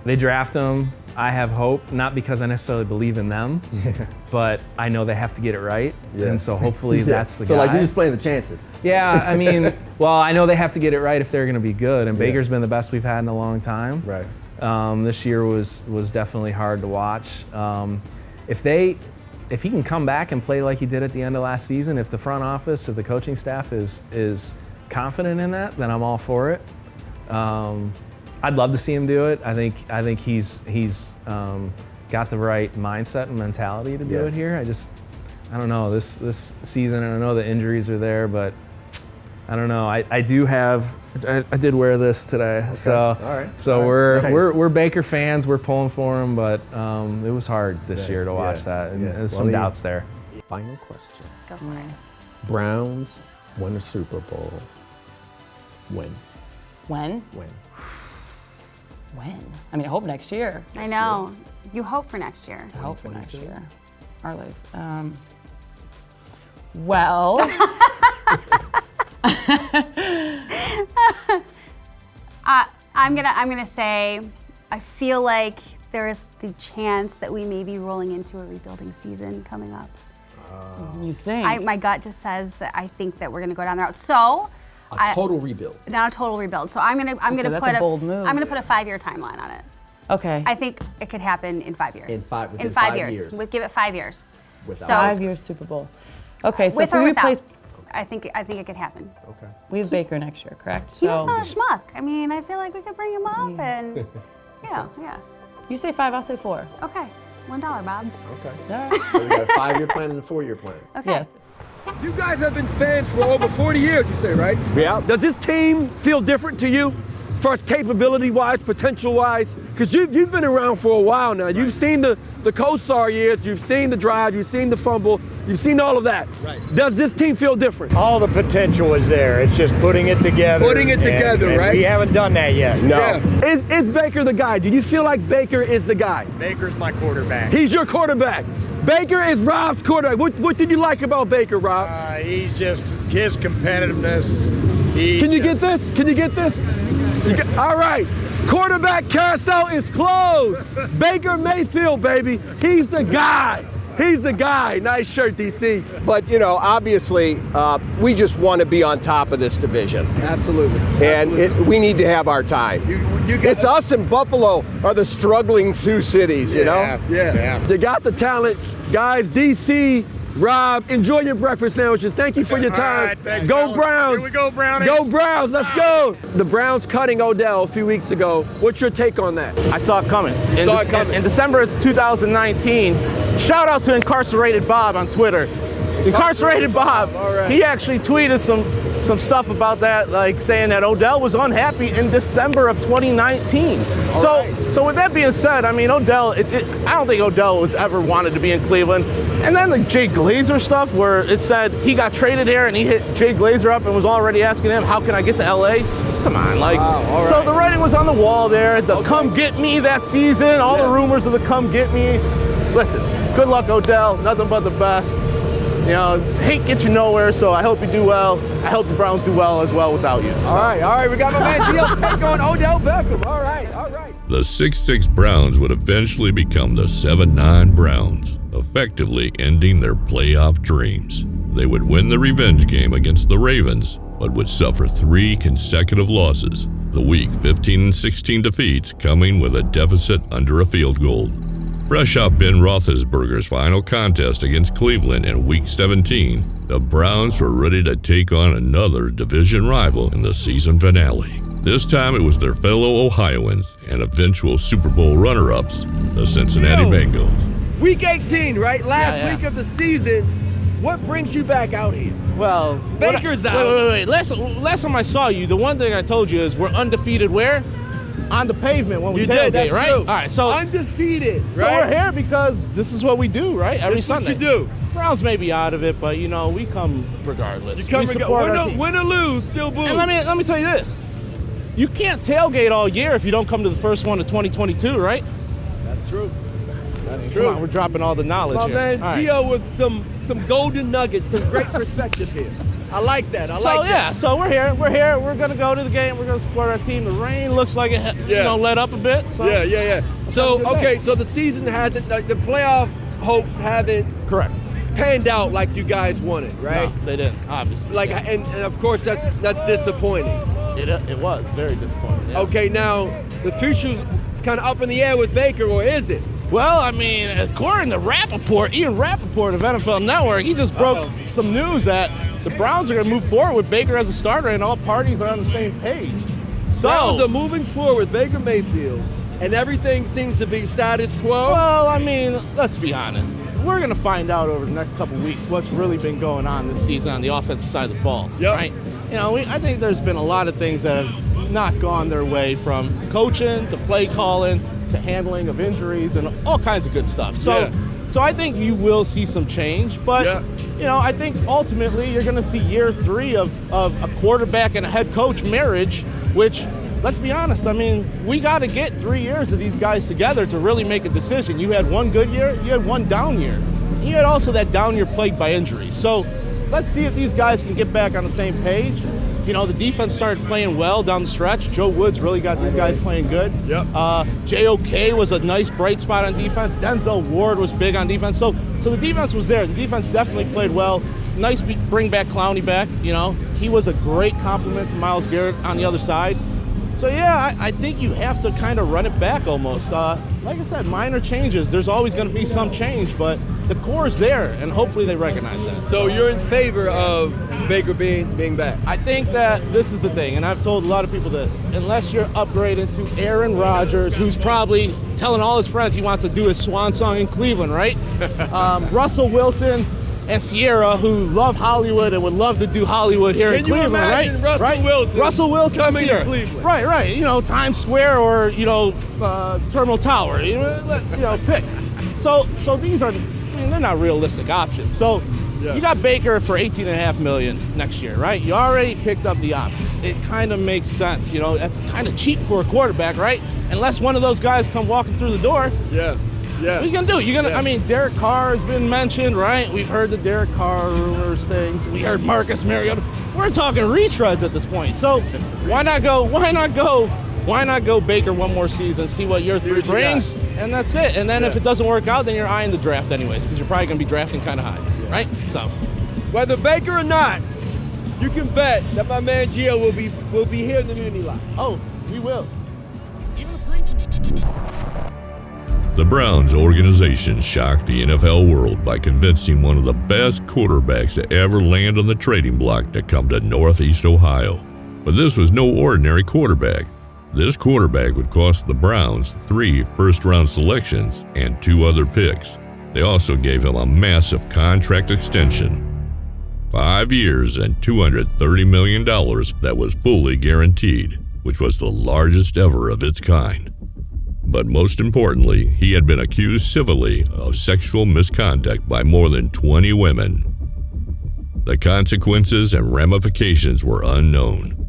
S6: they draft them. I have hope, not because I necessarily believe in them, but I know they have to get it right, and so hopefully that's the guy.
S2: So like you're just playing the chances.
S6: Yeah, I mean, well, I know they have to get it right if they're going to be good, and Baker's been the best we've had in a long time.
S2: Right.
S6: This year was definitely hard to watch. If he can come back and play like he did at the end of last season, if the front office, if the coaching staff is confident in that, then I'm all for it. I'd love to see him do it. I think he's got the right mindset and mentality to do it here. I don't know, this season, and I know the injuries are there, but I don't know. I did wear this today. Okay. So
S2: all right.
S6: So
S2: all right.
S6: we're Baker fans. We're pulling for him, but it was hard this year to watch that, and there's some doubts there.
S2: Final question.
S4: Go for it.
S2: Browns win a Super Bowl. When?
S3: When? I mean, I hope next year.
S4: I know. You hope for next year.
S3: I hope for next year. Our life. Well.
S4: I'm gonna say, I feel like there is the chance that we may be rolling into a rebuilding season coming up.
S3: You think?
S4: My gut just says that I think that we're gonna go down that route. So.
S2: Total rebuild.
S4: Not a total rebuild. So I'm gonna
S3: that's
S4: put
S3: a bold move.
S4: I'm gonna put a 5-year timeline on it.
S3: Okay.
S4: I think it could happen in 5 years.
S2: Within
S4: 5 years. Give it 5 years.
S2: Without
S3: 5 years Super Bowl. Okay, so
S4: with
S3: if
S4: or
S3: we
S4: without,
S3: replace,
S4: I think it could happen.
S2: Okay.
S3: we have Baker next year, correct?
S4: He was not a schmuck. I mean, I feel like we could bring him up and, yeah.
S3: You say 5, I'll say 4.
S4: Okay, $1, Bob.
S2: Okay.
S3: All right.
S2: So we got a 5-year plan and a 4-year plan.
S4: Okay.
S3: Yes.
S8: You guys have been fans for over 40 years, you say, right?
S9: Yeah.
S8: Does this team feel different to you? As far as capability-wise, potential-wise? Because you've been around for a while now. You've seen the Kosar years, you've seen the drive, you've seen the fumble, you've seen all of that.
S18: Right.
S8: Does this team feel different?
S18: All the potential is there. It's just putting it together. And
S8: Right?
S18: we haven't done that yet. No.
S8: Yeah. Is Baker the guy? Do you feel like Baker is the guy?
S18: Baker's my quarterback.
S8: He's your quarterback. Baker is Rob's quarterback. What did you like about Baker, Rob?
S18: He's just his competitiveness.
S8: Can you get this? Can you get this? All right. Quarterback carousel is closed. Baker Mayfield, baby. He's the guy. He's the guy. Nice shirt, DC.
S19: But, obviously, we just want to be on top of this division.
S8: Absolutely.
S19: And we need to have our time. It's us and Buffalo are the struggling Sioux cities, you know?
S8: Yeah. They got the talent. Guys, DC, Rob, enjoy your breakfast sandwiches. Thank you for your time.
S18: Right, thanks,
S8: go
S18: fellas.
S8: Browns.
S18: Here we go, Brownies.
S8: Go Browns. Let's go. The Browns cutting Odell a few weeks ago. What's your take on that?
S9: I saw it coming.
S8: In
S9: In December of 2019, shout out to Incarcerated Bob on Twitter. Incarcerated Bob, he actually tweeted some stuff about that, like saying that Odell was unhappy in December of 2019. So with that being said, I mean, Odell, I don't think Odell was ever wanted to be in Cleveland. And then the Jay Glazer stuff where it said he got traded here and he hit Jay Glazer up and was already asking him, how can I get to LA? Come on, so the writing was on the wall there. The come get me that season, all the rumors of the come get me. Listen, good luck, Odell, nothing but the best. Hate get you nowhere, so I hope you do well. I hope the Browns do well as well without you. So.
S8: All right, we got my man GL's take on Odell Beckham. All right.
S1: The 6-6 Browns would eventually become the 7-9 Browns, effectively ending their playoff dreams. They would win the revenge game against the Ravens, but would suffer 3 consecutive losses, the week 15-16 defeats coming with a deficit under a field goal. Fresh off Ben Roethlisberger's final contest against Cleveland in Week 17, the Browns were ready to take on another division rival in the season finale. This time it was their fellow Ohioans and eventual Super Bowl runner-ups, the Cincinnati Bengals.
S8: Week 18, right? Last week of the season. What brings you back out here?
S9: Well,
S8: Baker's out.
S9: Wait. Last time I saw you, the one thing I told you is we're undefeated where? On the pavement when we tailgate, right?
S8: True.
S9: All right, so
S8: undefeated, right?
S9: So we're here because this is what we do, right? Every Sunday.
S8: What you do.
S9: Browns may be out of it, but you know we come regardless.
S8: You come
S9: we support our team.
S8: Win or lose, still boo.
S9: And let me tell you this: you can't tailgate all year if you don't come to the first one of 2022, right?
S8: That's true. That's
S9: Come on, we're dropping all the knowledge
S8: My
S9: here.
S8: man
S9: All right.
S8: Gio with some golden nuggets, some great perspective here. I like that.
S9: So we're here. We're gonna go to the game. We're gonna support our team. The rain looks like it, let up a bit. So
S8: Yeah. So so the season hasn't, like, the playoff hopes haven't panned out like you guys wanted, right?
S9: No, they didn't, obviously.
S8: Like, and of course that's disappointing.
S9: It was very disappointing. Yeah.
S8: Okay, now the future's kind of up in the air with Baker, or is it?
S9: Well, I mean, according to Ian Rappaport of NFL Network, he just broke some news that the Browns are going to move forward with Baker as a starter, and all parties are on the same page. So
S8: Browns are moving forward with Baker Mayfield, and everything seems to be status quo.
S9: Well, I mean, let's be honest. We're going to find out over the next couple weeks what's really been going on this season on the offensive side of the ball, right? You know, I think there's been a lot of things that have not gone their way, from coaching to play calling to handling of injuries and all kinds of good stuff. So I think you will see some change, but you know, I think ultimately you're going to see year 3 of a quarterback and a head coach marriage, which, let's be honest, I mean, we got to get 3 years of these guys together to really make a decision. You had one good year, you had one down year. You had also that down year plagued by injuries. So let's see if these guys can get back on the same page. You know, the defense started playing well down the stretch. Joe Woods really got these guys playing good. JOK was a nice bright spot on defense. Denzel Ward was big on defense. So the defense was there. The defense definitely played well. Nice bring back Clowney back. You know, he was a great compliment to Myles Garrett on the other side. So yeah, I think you have to kind of run it back almost. Like I said, minor changes. There's always going to be some change, but the core is there, and hopefully they recognize that.
S8: So you're in favor of Baker being back?
S9: I think that this is the thing, and I've told a lot of people this. Unless you're upgrading to Aaron Rodgers, who's probably telling all his friends he wants to do his swan song in Cleveland, right? Russell Wilson and Sierra, who love Hollywood and would love to do Hollywood here in Cleveland, right? Russell Wilson
S8: coming
S9: here.
S8: to Cleveland.
S9: Right. You know, Times Square or, you know, Terminal Tower. You know, pick. So these are, I mean, they're not realistic options. So you got Baker for $18.5 million next year, right? You already picked up the option. It kind of makes sense. You know, that's kind of cheap for a quarterback, right? Unless one of those guys come walking through the door. What are you gonna do? I mean, Derek Carr has been mentioned, right? We've heard the Derek Carr rumors, things. We heard Marcus Mariota. We're talking retreads at this point. So why not go Baker one more season, see what year 3 brings, and that's it. And then if it doesn't work out, then you're eyeing the draft anyways, because you're probably gonna be drafting kind of high, right? So
S8: whether Baker or not, you can bet that my man Gio will be here in the Muni-Lot.
S9: Oh, we will.
S1: The Browns organization shocked the NFL world by convincing one of the best quarterbacks to ever land on the trading block to come to Northeast Ohio. But this was no ordinary quarterback. This quarterback would cost the Browns 3 first-round selections and 2 other picks. They also gave him a massive contract extension. 5 years and $230 million that was fully guaranteed, which was the largest ever of its kind. But most importantly, he had been accused civilly of sexual misconduct by more than 20 women. The consequences and ramifications were unknown.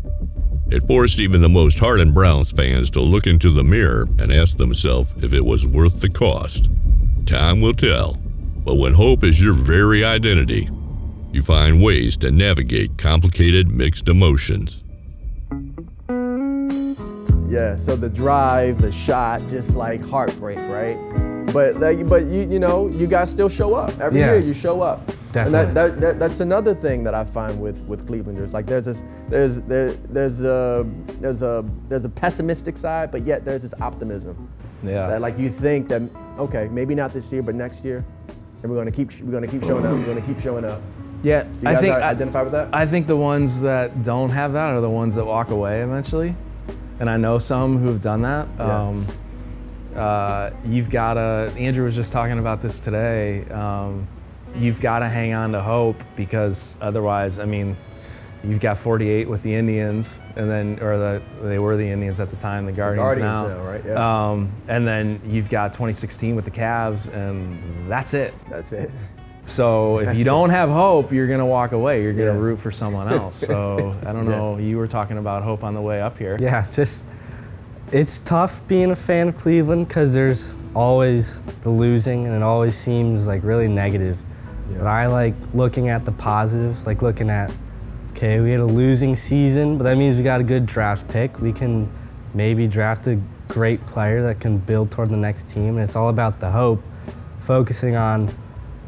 S1: It forced even the most hardened Browns fans to look into the mirror and ask themselves if it was worth the cost. Time will tell, but when hope is your very identity, you find ways to navigate complicated mixed emotions.
S2: Yeah, so the drive, the shot, just like heartbreak, right? But you know, you guys still show up. Every year you show up. Definitely. And that's another thing that I find with Clevelanders. Like there's a pessimistic side, but yet there's this optimism.
S6: Yeah.
S2: That like you think that, okay, maybe not this year, but next year, and we're gonna keep showing up. We're gonna keep showing up.
S6: Yeah,
S2: Do you guys identify with that?
S6: I think the ones that don't have that are the ones that walk away eventually. And I know some who have done that. You've got Andrew was just talking about this today. you've got to hang on to hope, because otherwise, I mean, you've got 48 with the Indians, and then, they were the Indians at the time, the Guardians now.
S2: Right? Yeah.
S6: And then you've got 2016 with the Cavs, and that's it.
S2: That's it.
S6: So if you don't have hope, you're going to walk away. You're going to root for someone else. So I don't know. You were talking about hope on the way up here.
S13: Yeah, it's tough being a fan of Cleveland because there's always the losing, and it always seems like really negative. Yeah. But I like looking at the positives, like looking at, okay, we had a losing season, but that means we got a good draft pick. We can maybe draft a great player that can build toward the next team. And it's all about the hope, focusing on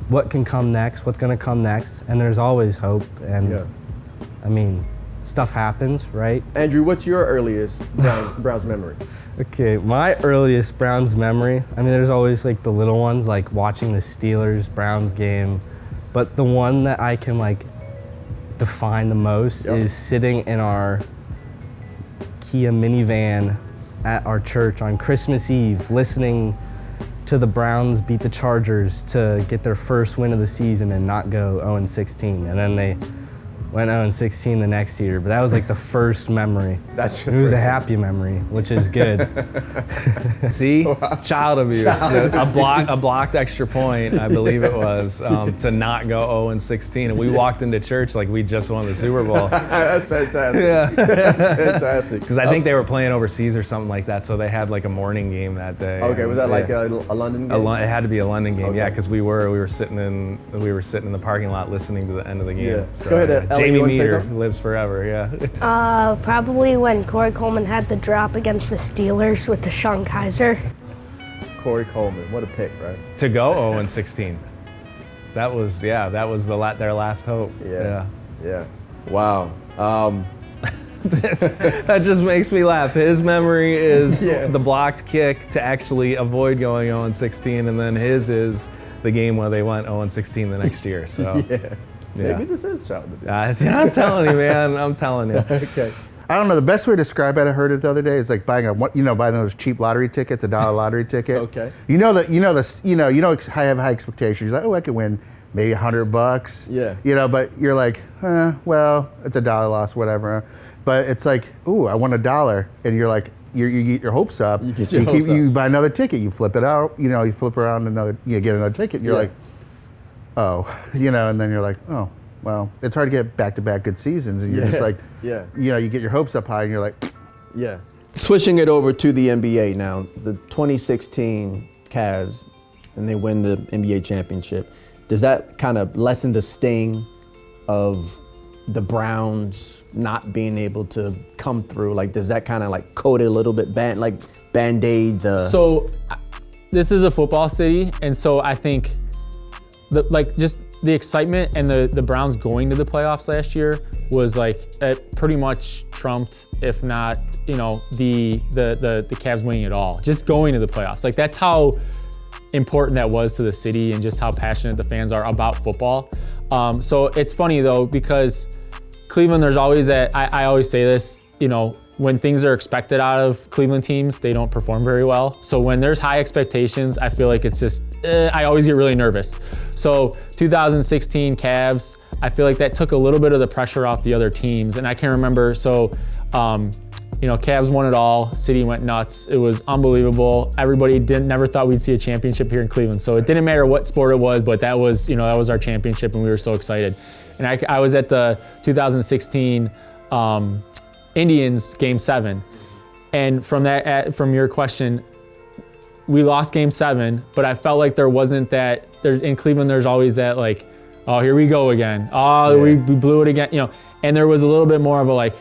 S13: what can come next, what's going to come next, and there's always hope. And I mean, stuff happens, right?
S2: Andrew, what's your earliest Browns memory?
S13: Okay, my earliest Browns memory, I mean, there's always like the little ones, like watching the Steelers-Browns game, but the one that I can like define the most is sitting in our Kia minivan at our church on Christmas Eve, listening to the Browns beat the Chargers to get their first win of the season and not go 0-16. And then they went 0-16 the next year. But that was like the first memory. It was a happy memory, which is good.
S6: See? Child abuse. A blocked extra point, I believe it was, to not go 0-16. And we walked into church like we just won the Super Bowl.
S2: That's fantastic.
S6: Yeah.
S2: That's fantastic.
S6: Because I think they were playing overseas or something like that, so they had like a morning game that day.
S2: Okay, was that like a London game?
S6: It had to be a London game, yeah, because we were sitting in the parking lot listening to the end of the game.
S2: Yeah.
S6: So,
S2: Go ahead,
S6: Jamie Meter lives forever, yeah.
S20: Probably when Corey Coleman had the drop against the Steelers with the Sean Kaiser.
S2: Corey Coleman, what a pick, right?
S6: To go 0-16. That was their last hope.
S2: Yeah. Wow.
S6: That just makes me laugh. His memory is the blocked kick to actually avoid going 0-16, and then his is the game where they went 0-16 the next year. So
S2: Maybe this is child abuse.
S6: I'm telling you, man. I'm telling you.
S2: Okay.
S12: I don't know. The best way to describe it, I heard it the other day, is like buying buying those cheap lottery tickets, $1 lottery ticket.
S2: Okay.
S12: You don't have high expectations. You're like, oh, I could win maybe $100.
S2: Yeah.
S12: But you're like, well, it's $1 loss, whatever. But it's like, ooh, I won $1, and you're like, you get your hopes up. You buy another ticket. You flip it out. You flip around you get another ticket. And you're like, oh, and then you're like, oh, well, it's hard to get back-to-back good seasons, and you're just like, you get your hopes up high, and you're like,
S2: yeah. Switching it over to the NBA now, the 2016 Cavs, and they win the NBA championship. Does that kind of lessen the sting of the Browns not being able to come through? Like, does that kind of like coat it a little bit, Band-Aid the?
S14: So, this is a football city, and so I think just the excitement and the Browns going to the playoffs last year was like it pretty much trumped, if not, the Cavs winning it all. Just going to the playoffs, like that's how important that was to the city and just how passionate the fans are about football. So it's funny though, because Cleveland, there's always that. I always say this, when things are expected out of Cleveland teams, they don't perform very well. So when there's high expectations, I feel like it's just, I always get really nervous. So 2016 Cavs, I feel like that took a little bit of the pressure off the other teams. And I can remember, Cavs won it all, city went nuts. It was unbelievable. Everybody never thought we'd see a championship here in Cleveland. So it didn't matter what sport it was, but that was our championship and we were so excited. And I was at the 2016 Indians Game 7, and from your question, we lost Game 7, but I felt like there wasn't that. In Cleveland, there's always that like, oh, here we go again. Oh, we blew it again, And there was a little bit more of a like,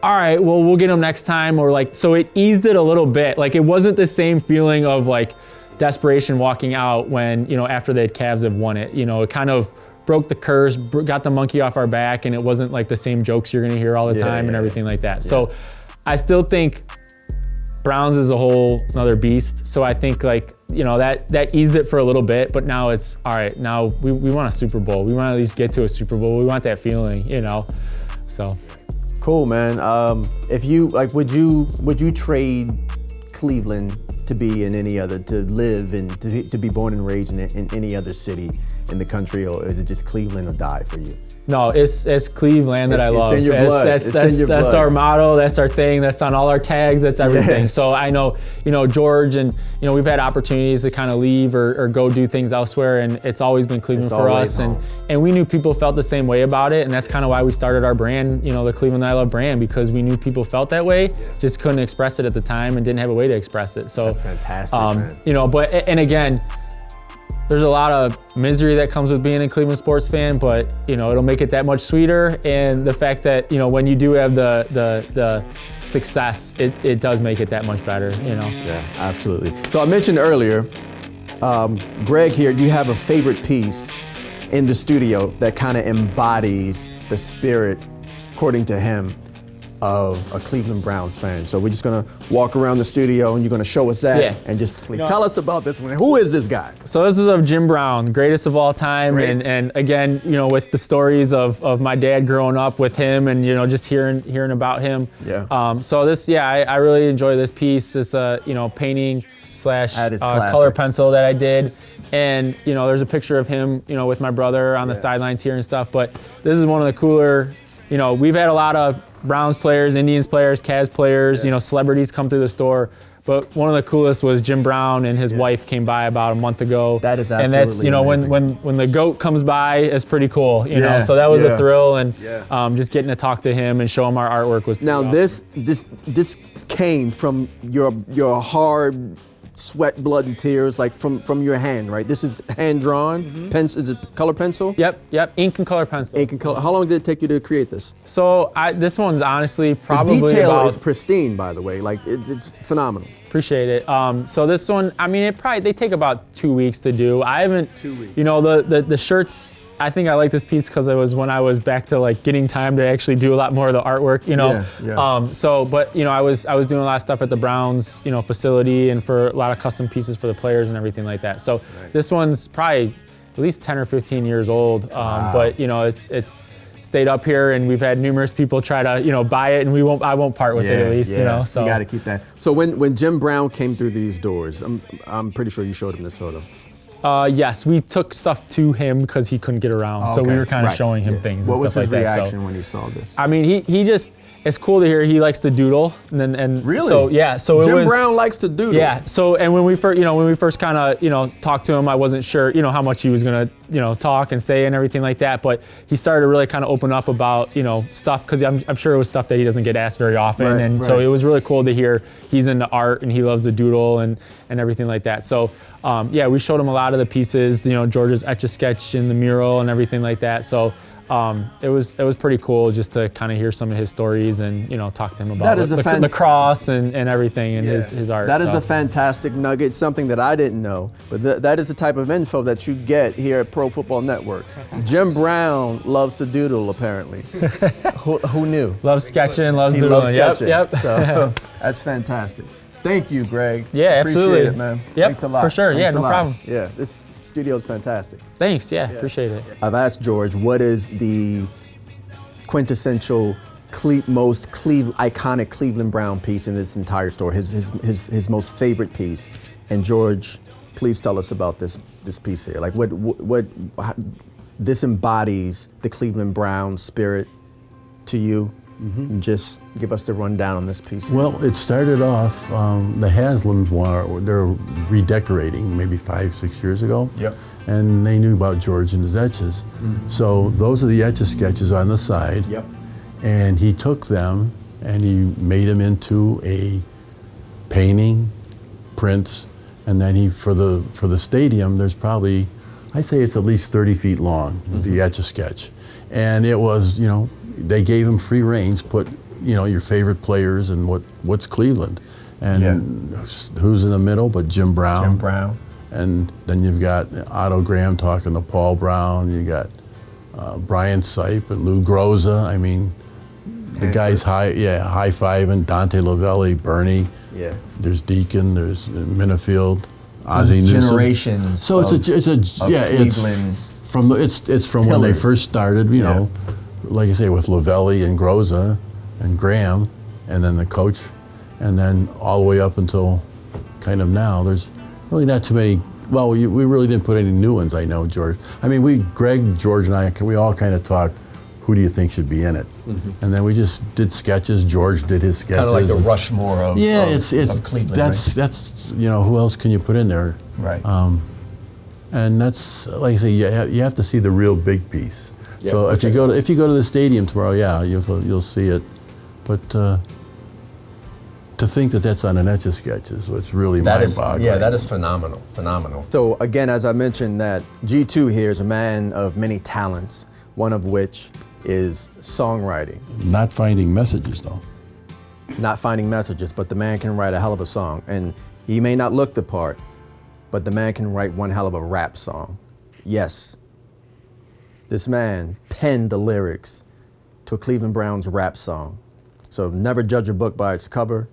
S14: all right, well, we'll get them next time, or like, so it eased it a little bit. Like it wasn't the same feeling of like desperation walking out when after the Cavs have won it. It kind of broke the curse, got the monkey off our back, and it wasn't like the same jokes you're gonna hear all the time and everything like that. Yeah. So I still think Browns is a whole another beast. So I think that eased it for a little bit, but now it's all right. Now we want a Super Bowl. We want to at least get to a Super Bowl. We want that feeling, So
S2: cool, man. If you would you trade Cleveland to be in any other, to live and to be born and raised in any other city? in the country, or is it just Cleveland or die for you?
S14: No, it's Cleveland that I love.
S2: It's in your blood.
S14: That's our motto. That's our thing. That's on all our tags. That's everything.
S2: Yeah.
S14: So I know, George, and we've had opportunities to kind of leave or go do things elsewhere, and it's always been Cleveland for us. And we knew people felt the same way about it, and that's kind of why we started our brand, the Cleveland I Love brand, because we knew people felt that way, just couldn't express it at the time and didn't have a way to express it. So
S2: that's fantastic, man.
S14: But again, there's a lot of misery that comes with being a Cleveland sports fan, but it'll make it that much sweeter. And the fact that when you do have the success, it does make it that much better.
S2: Yeah, absolutely. So I mentioned earlier, Greg here, you have a favorite piece in the studio that kind of embodies the spirit, according to him, of a Cleveland Browns fan. So we're just gonna walk around the studio and you're gonna show us that and just tell us about this one. Who is this guy?
S14: So this is of Jim Brown, greatest of all time. And again, with the stories of my dad growing up with him and just hearing about him.
S2: Yeah.
S14: So this, I really enjoy this piece, this painting / color pencil that I did. And there's a picture of him, with my brother on the sidelines here and stuff. But this is one of the cooler, we've had a lot of Browns players, Indians players, Cavs players, celebrities come through the store. But one of the coolest was Jim Brown and his wife came by about a month ago.
S2: That is absolutely
S14: And that's, when the GOAT comes by, it's pretty cool, So that was a thrill, and just getting to talk to him and show him our artwork was
S2: now
S14: awesome.
S2: This came from your hard sweat, blood, and tears, like from your hand, right? This is hand drawn. Is it color pencil?
S14: Yep. Ink and color pencil.
S2: Ink and color. How long did it take you to create this?
S14: So this one's honestly probably
S2: the detail
S14: about,
S2: is pristine, by the way. Like it's phenomenal.
S14: Appreciate it. So this one, they take about 2 weeks to do. I haven't.
S2: 2 weeks.
S14: The shirts. I think I like this piece because it was when I was back to getting time to actually do a lot more of the artwork, But I was doing a lot of stuff at the Browns, facility, and for a lot of custom pieces for the players and everything like that. So this one's probably at least 10 or 15 years old. But it's stayed up here, and we've had numerous people try to buy it, and I won't part with it at least. So
S2: you got to keep that. So when Jim Brown came through these doors, I'm pretty sure you showed him this photo.
S14: Yes, we took stuff to him because he couldn't get around, so we were kind of showing him things.
S2: What
S14: and
S2: was
S14: stuff
S2: his
S14: like that.
S2: reaction when he saw this?
S14: He just. It's cool to hear he likes to doodle, and
S2: really.
S14: So
S2: Jim Brown likes to doodle.
S14: Yeah. So and when we first kind of talked to him, I wasn't sure how much he was gonna talk and say and everything like that, but he started to really kind of open up about stuff because I'm sure it was stuff that he doesn't get asked very often, so it was really cool to hear he's into art and he loves to doodle and everything like that. So we showed him a lot of the pieces, George's Etch-a-Sketch and the mural and everything like that. So. It was pretty cool just to kind of hear some of his stories and talk to him about the cross and everything and his art.
S2: That is a fantastic nugget, something that I didn't know, but that is the type of info that you get here at Pro Football Network. Jim Brown loves to doodle, apparently. Who knew?
S14: Loves sketching, loves
S2: he
S14: doodling.
S2: Loves sketching.
S14: Yep.
S2: So that's fantastic. Thank you, Greg.
S14: Yeah, absolutely.
S2: Appreciate it, man.
S14: Yep,
S2: Thanks a lot.
S14: for sure.
S2: Thanks
S14: no problem.
S2: Yeah, this studio is fantastic.
S14: Thanks. Yeah, appreciate it.
S2: I've asked George, what is the quintessential most iconic Cleveland Brown piece in this entire store? His most favorite piece. And George, please tell us about this piece here. Like what this embodies the Cleveland Brown spirit to you. And just give us the rundown on this piece.
S5: Well, it started off, the Haslams they're redecorating maybe 5-6 years ago.
S2: Yep.
S5: And they knew about George and his etches. So those are the Etch-a-Sketches on the side.
S2: Yep.
S5: And he took them and he made them into a painting, prints, and then for the stadium, there's probably, I'd say it's at least 30 feet long, the Etch-a-Sketch. And it was, they gave him free reins, put, your favorite players and what's Cleveland. And who's in the middle but Jim Brown.
S2: Jim Brown.
S5: And then you've got Otto Graham talking to Paul Brown. You got Brian Sipe and Lou Groza. I mean, the guys high-fiving, Dante Lavelli, Bernie.
S2: Yeah.
S5: There's Deacon, there's Minifield, Ozzie Newsome.
S2: Generations.
S5: So it's from when they first started, like I say, with Lavelli and Groza and Graham, and then the coach, and then all the way up until kind of now. There's really not too many well, we really didn't put any new ones, I know, George. I mean, Greg, George, and I, we all kind of talked, who do you think should be in it? Mm-hmm. And then we just did sketches. George did his sketches.
S2: Kind of like the Rushmore of Cleveland.
S5: That's you know, who else can you put in there?
S2: Right.
S5: And that's, like I say, you have to see the real big piece.
S2: Yeah,
S5: so if you go to the stadium tomorrow, yeah, you'll see it. But to think that that's on an Etch-a-Sketch is what's really mind-boggling.
S2: Yeah, that is phenomenal. So again, as I mentioned, that G2 here is a man of many talents, one of which is songwriting.
S5: Not finding messages, though.
S2: Not finding messages, but the man can write a hell of a song. And he may not look the part, but the man can write one hell of a rap song. Yes, this man penned the lyrics to a Cleveland Browns rap song. So never judge a book by its cover.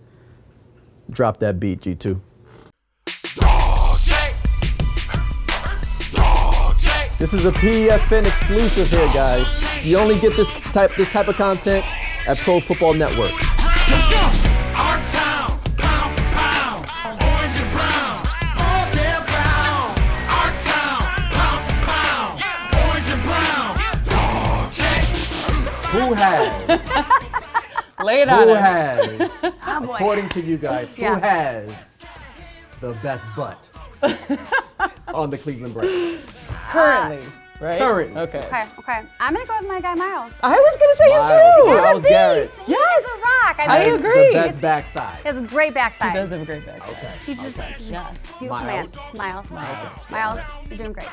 S2: Drop that beat, G2. This is a PFN exclusive here, guys. You only get this type of content at Pro Football Network.
S21: Let's go. Our town, pound for pound, orange and brown, all damn brown. Our town, pound for pound, orange and brown. Dog check.
S2: Who has?
S3: Lay it on
S2: Who
S3: us.
S2: has?
S4: Oh, boy.
S2: According to you guys,
S4: Yeah.
S2: who has the best butt on the Cleveland Browns?
S3: Currently, right?
S2: Currently.
S3: Okay.
S4: Okay. I'm gonna go with my guy Miles.
S3: I was gonna say him
S2: Miles.
S3: too.
S2: Miles Garrett.
S4: Yes, he's a rock.
S3: I
S2: Has
S3: agree.
S2: The best backside.
S4: He has a great backside.
S3: He does have a great back.
S2: Okay.
S4: He's just
S3: Yes.
S4: beautiful
S2: Miles.
S4: man. Miles, you're doing great.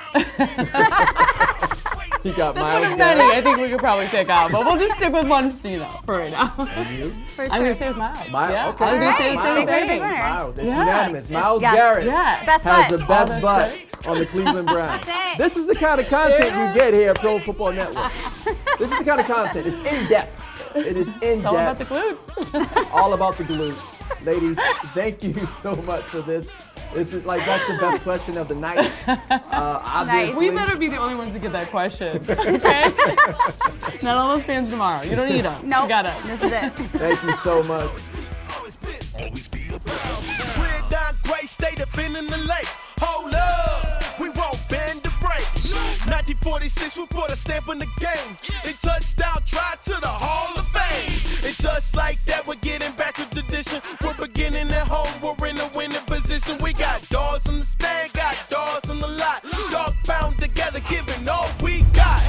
S2: You got
S3: This
S2: Miles
S3: one is many.
S2: Garrett.
S3: I think we could probably pick out, but we'll just stick with one Stino for right now.
S2: And you?
S4: For
S3: I'm
S4: sure.
S3: gonna say with Miles.
S2: Miles,
S3: Yeah.
S2: okay.
S3: I was gonna say the
S2: Miles.
S3: same
S4: Big
S3: thing.
S4: winner.
S2: Miles, it's
S3: Yeah.
S2: unanimous. Miles
S4: Yes.
S2: Garrett
S3: Yeah.
S4: Best
S2: has
S4: butt.
S2: the best
S3: that's
S2: butt on the Cleveland Browns.
S4: That's it.
S2: This is the kind of content you get here at Pro Football Network. This is the kind of content. It's in depth. It is in
S3: It's all about the
S2: depth.
S3: glutes.
S2: All about the glutes. Ladies, thank you so much for this. This is like, that's the best question of the night. Obviously.
S3: We better be the only ones to get that question. Okay? Not all those fans tomorrow. You don't need them.
S4: Nope.
S3: You got it.
S4: This is it.
S2: Thank you so much.
S21: We're down great, stay defending the lake. Hold up, we won't bend the break. 1946, we put a stamp in the game. In touchdown, try to the Hall of Fame. And just like that, we're getting back to tradition. We're beginning at home, we're in a winning position. We got dogs in the stand, got dogs in the lot. Dog bound together, giving all we got.